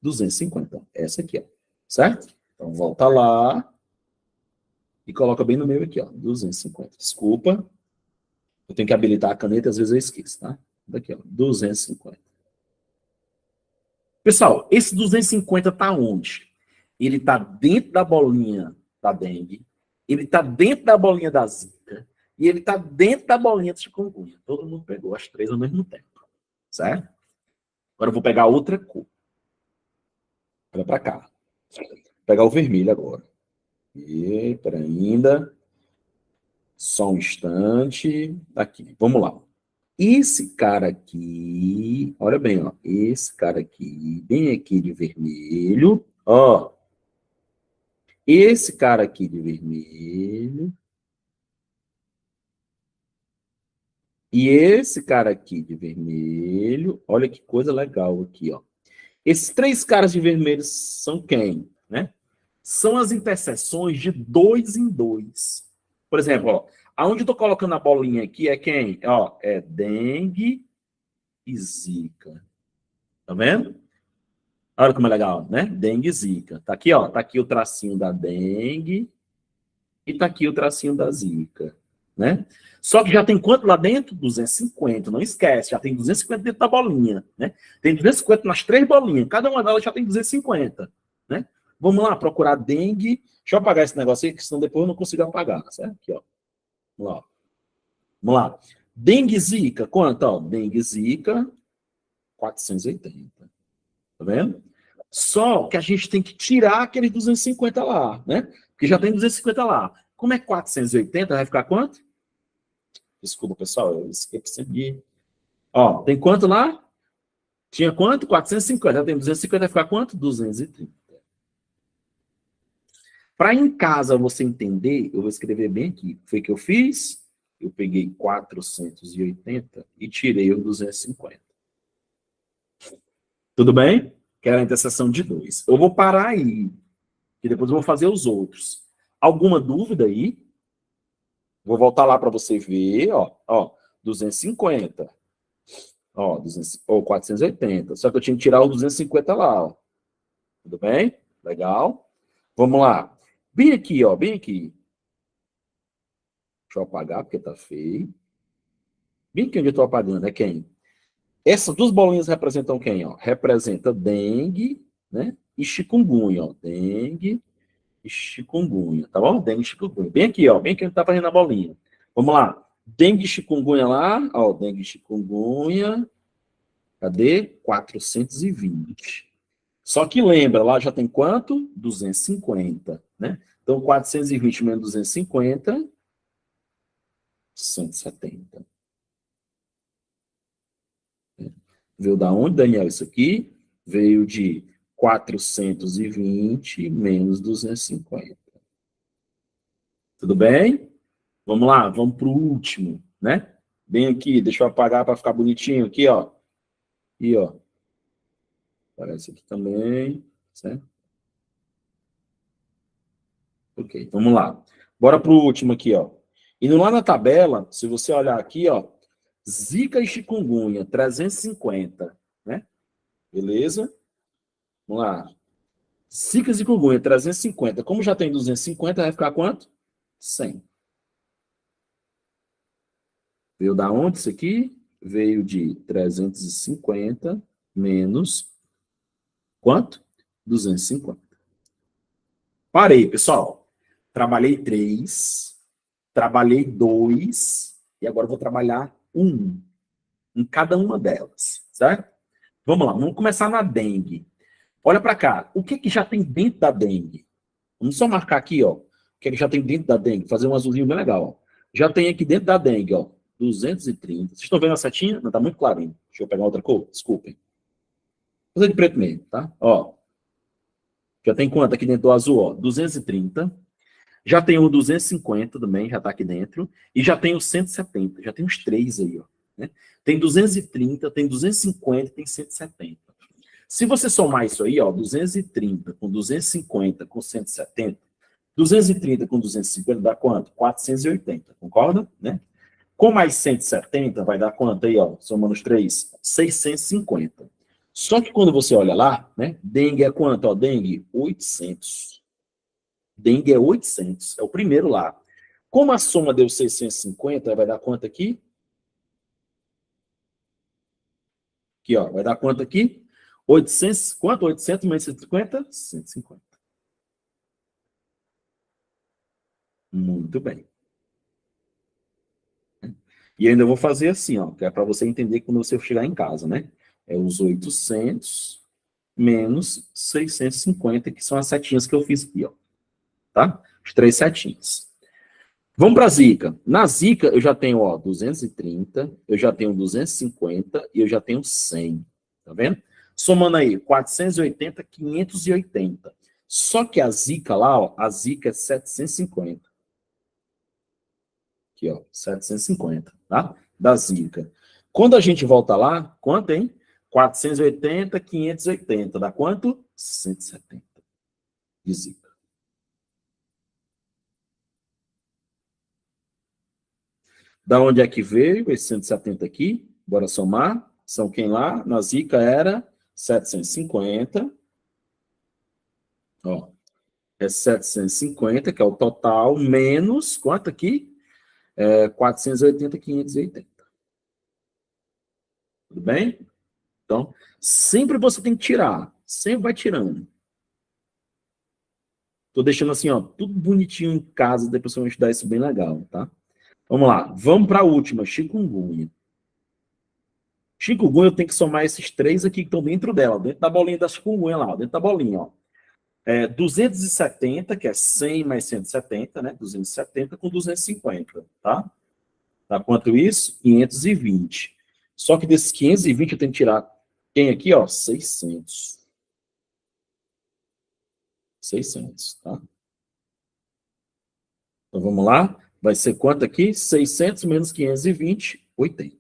250. Essa aqui, ó. Certo? Então, volta lá. E coloca bem no meio aqui, ó. 250. Desculpa. Eu tenho que habilitar a caneta, às vezes eu esqueço, tá? Daqui, ó. 250. Pessoal, esse 250 tá onde? Ele tá dentro da bolinha da dengue, ele tá dentro da bolinha da zika, e ele tá dentro da bolinha do chikungunya. Todo mundo pegou as três ao mesmo tempo, certo? Agora eu vou pegar outra cor. Olha para cá. Vou pegar o vermelho agora. E, peraí, ainda. Só um instante. Aqui, vamos lá. Esse cara aqui, olha bem, ó. Esse cara aqui, bem aqui de vermelho, ó. Esse cara aqui de vermelho. E esse cara aqui de vermelho. Olha que coisa legal aqui, ó. Esses três caras de vermelho são quem? Né? São as interseções de 2 em 2. Por exemplo, ó, aonde eu tô colocando a bolinha aqui é quem? Ó, é dengue e zika. Tá vendo? Olha como é legal, né? Dengue e zika. Tá aqui, ó. Tá aqui o tracinho da dengue e tá aqui o tracinho da zika, né? Só que já tem quanto lá dentro? 250, não esquece, já tem 250 dentro da bolinha, né? Tem 250 nas três bolinhas, cada uma delas já tem 250, né? Vamos lá, procurar dengue. Deixa eu apagar esse negócio aí, que senão depois eu não consigo apagar, certo? Aqui, ó. Vamos lá. Vamos lá. Dengue zika, quanto? Ó, dengue zika, 480. Tá vendo? Só que a gente tem que tirar aqueles 250 lá, né? Porque já tem 250 lá. Como é 480, vai ficar quanto? Desculpa, pessoal, eu esqueci de... Ó, tem quanto lá? Tinha quanto? 450. Já tem 250, vai ficar quanto? 230. Para em casa você entender, eu vou escrever bem aqui. Foi o que eu fiz? Eu peguei 480 e tirei o 250. Tudo bem? Que era a interseção de 2. Eu vou parar aí, que depois eu vou fazer os outros. Alguma dúvida aí? Vou voltar lá para você ver, ó, 250. Ó, 200, ou 480. Só que eu tinha que tirar o 250 lá, ó. Tudo bem? Legal. Vamos lá. Bem aqui, ó, bem aqui. Deixa eu apagar, porque tá feio. Bem aqui onde eu tô apagando, é quem? Essas duas bolinhas representam quem, ó? Representa dengue, né? E chikungunya, ó. Dengue e chikungunya, tá bom? Dengue e chikungunya. Bem aqui, ó. Bem aqui onde tá fazendo a bolinha. Vamos lá. Dengue e chikungunya lá, ó. Dengue e chikungunya. Cadê? 420. Só que lembra, lá já tem quanto? 250, né? Então, 420 menos 250, 170. Veio da onde, Daniel, isso aqui? Veio de 420 menos 250. Tudo bem? Vamos lá, vamos para o último, né? Bem aqui, deixa eu apagar para ficar bonitinho aqui, ó. E, ó. Aparece aqui também, certo? Ok, vamos lá. Bora para o último aqui, ó. Indo lá na tabela, se você olhar aqui, ó, Zika e chikungunya, 350, né? Beleza? Vamos lá. Zika e chikungunya, 350. Como já tem 250, vai ficar quanto? 100. Veio da onde isso aqui? Veio de 350 menos quanto? 250. Parei, pessoal. Trabalhei 3, trabalhei 2, e agora vou trabalhar 1 em cada uma delas, certo? Vamos lá, vamos começar na dengue. Olha para cá, o que que já tem dentro da dengue? Vamos só marcar aqui, ó, o que que já tem dentro da dengue, fazer um azulzinho bem legal, ó. Já tem aqui dentro da dengue, ó, 230. Vocês estão vendo a setinha? Não, tá muito clarinho. Deixa eu pegar outra cor, desculpem. Vou fazer de preto mesmo, tá? Ó, já tem quanto aqui dentro do azul, ó? 230. Já tem o 250 também, já tá aqui dentro. E já tem o 170, já tem os três aí, ó. Né? Tem 230, tem 250, tem 170. Se você somar isso aí, ó, 230 com 250 com 170, 230 com 250 dá quanto? 480, concorda? Né? Com mais 170 vai dar quanto aí, ó? Somando os três, 650. Só que quando você olha lá, né? Dengue é quanto? Ó, dengue, 800. Dengue é 800, é o primeiro lá. Como a soma deu 650, vai dar quanto aqui? Aqui, ó, vai dar quanto aqui? 800, quanto? 800 menos 150? 150. Muito bem. E ainda vou fazer assim, ó, que é para você entender quando você chegar em casa, né? É os 800 menos 650, que são as setinhas que eu fiz aqui, ó. Tá? As três setinhas. Vamos para a Zika. Na Zika, eu já tenho, ó, 230, eu já tenho 250 e eu já tenho 100. Tá vendo? Somando aí, 480, 580. Só que a Zika lá, ó, a Zika é 750. Aqui, ó, 750, tá? Da Zika. Quando a gente volta lá, quanto, hein? 480, 580. Dá quanto? 170 de Zika. Da onde é que veio esse 170 aqui? Bora somar. São quem lá? Na Zika era 750. Ó, é 750, que é o total, menos quanto aqui? 480, 580. Tudo bem? Então, sempre você tem que tirar. Sempre vai tirando. Tô deixando assim, ó, tudo bonitinho em casa, depois eu vou estudar isso bem legal, tá? Vamos lá, vamos para a última, chikungunya. Chikungunya eu tenho que somar esses três aqui que estão dentro dela, dentro da bolinha da chikungunya lá, dentro da bolinha, ó. 270, que é 100 mais 170, né? 270 com 250, tá? Dá quanto isso? 520. Só que desses 520 eu tenho que tirar quem aqui, ó? 600. 600, tá? Então vamos lá. Vai ser quanto aqui? 600 menos 520, 80.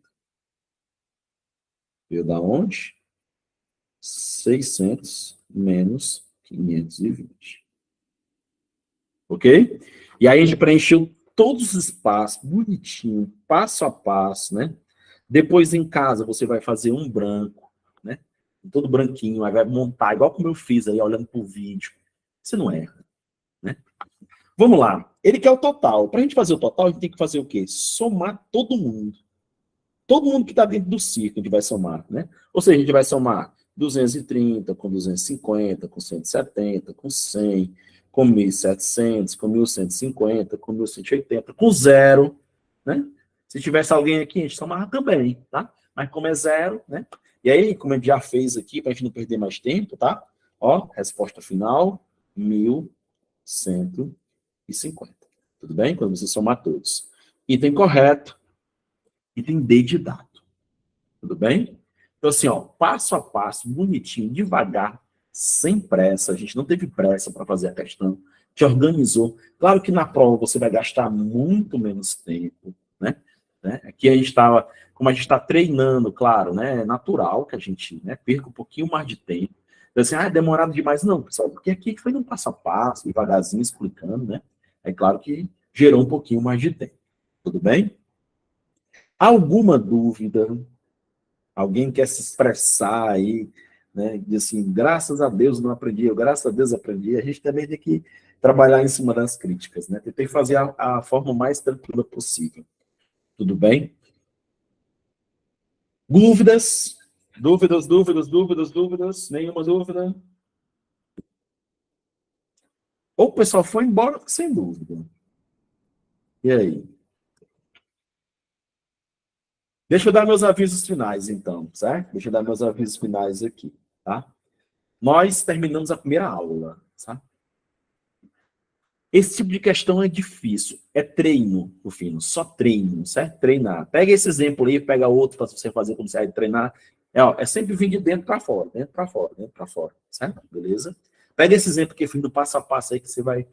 Veio da onde? 600 menos 520. Ok? E aí a gente preencheu todos os espaços, bonitinho, passo a passo, né? Depois em casa você vai fazer um branco, né? Todo branquinho, aí vai montar, igual como eu fiz aí, olhando pro vídeo. Você não erra, né? Vamos lá. Ele quer o total. Para a gente fazer o total, a gente tem que fazer o quê? Somar todo mundo. Todo mundo que está dentro do círculo a gente vai somar, né? Ou seja, a gente vai somar 230 com 250, com 170, com 100, com 1.700, com 1.150, com 1.180, com zero, né? Se tivesse alguém aqui, a gente somava também, tá? Mas como é zero, né? E aí, como a gente já fez aqui, para a gente não perder mais tempo, tá? Ó, resposta final, 1.150. Tudo bem? Quando você somar todos. Item correto, item D de dado. Tudo bem? Então, assim, ó, passo a passo, bonitinho, devagar, sem pressa. A gente não teve pressa para fazer a questão. Te organizou. Claro que na prova você vai gastar muito menos tempo, né? Aqui a gente estava, como a gente está treinando, claro, né? É natural que a gente, né, perca um pouquinho mais de tempo. Então, assim, é demorado demais. Não, pessoal, porque aqui foi um passo a passo, devagarzinho, explicando, né? É claro que gerou um pouquinho mais de tempo. Tudo bem? Alguma dúvida? Alguém quer se expressar aí, né? Diz assim, graças a Deus não aprendi, eu graças a Deus aprendi. A gente também tem que trabalhar em cima das críticas, né? Tentei fazer a forma mais tranquila possível. Tudo bem? Dúvidas? Dúvidas, dúvidas, dúvidas, dúvidas? Nenhuma dúvida? Ou o pessoal foi embora sem dúvida. E aí? Deixa eu dar meus avisos finais, então, certo? Deixa eu dar meus avisos finais aqui, tá? Nós terminamos a primeira aula, tá? Esse tipo de questão é difícil. É treino, no fim, só treino, certo? Treinar. Pega esse exemplo aí, pega outro para você fazer como você vai treinar. É sempre vir de dentro para fora, dentro para fora, dentro para fora, certo? Beleza? Pega esse exemplo aqui, fim do passo a passo aí, que você vai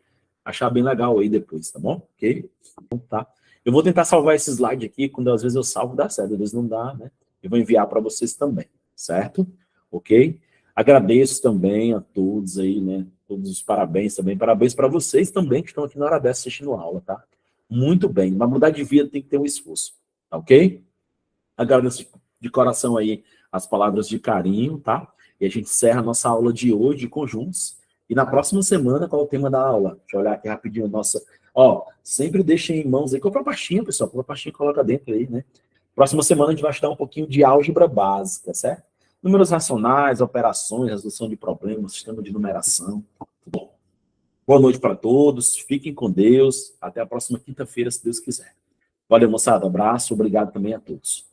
achar bem legal aí depois, tá bom? Ok? Então, tá. Eu vou tentar salvar esse slide aqui, quando às vezes eu salvo, dá certo, às vezes não dá, né? Eu vou enviar para vocês também, certo? Ok? Agradeço também a todos aí, né? Todos os parabéns também. Parabéns para vocês também que estão aqui na hora dessa assistindo a aula, tá? Muito bem. Mas mudar de vida tem que ter um esforço, tá ok? Agradeço de coração aí as palavras de carinho, tá? E a gente encerra a nossa aula de hoje de conjuntos. E na próxima semana, qual é o tema da aula? Deixa eu olhar aqui rapidinho a nossa... Ó, sempre deixem em mãos aí. Compra a pastinha, pessoal. Compra a pastinha e coloca dentro aí, né? Próxima semana a gente vai estudar um pouquinho de álgebra básica, certo? Números racionais, operações, resolução de problemas, sistema de numeração. Bom, boa noite para todos. Fiquem com Deus. Até a próxima quinta-feira, se Deus quiser. Valeu, moçada. Abraço. Obrigado também a todos.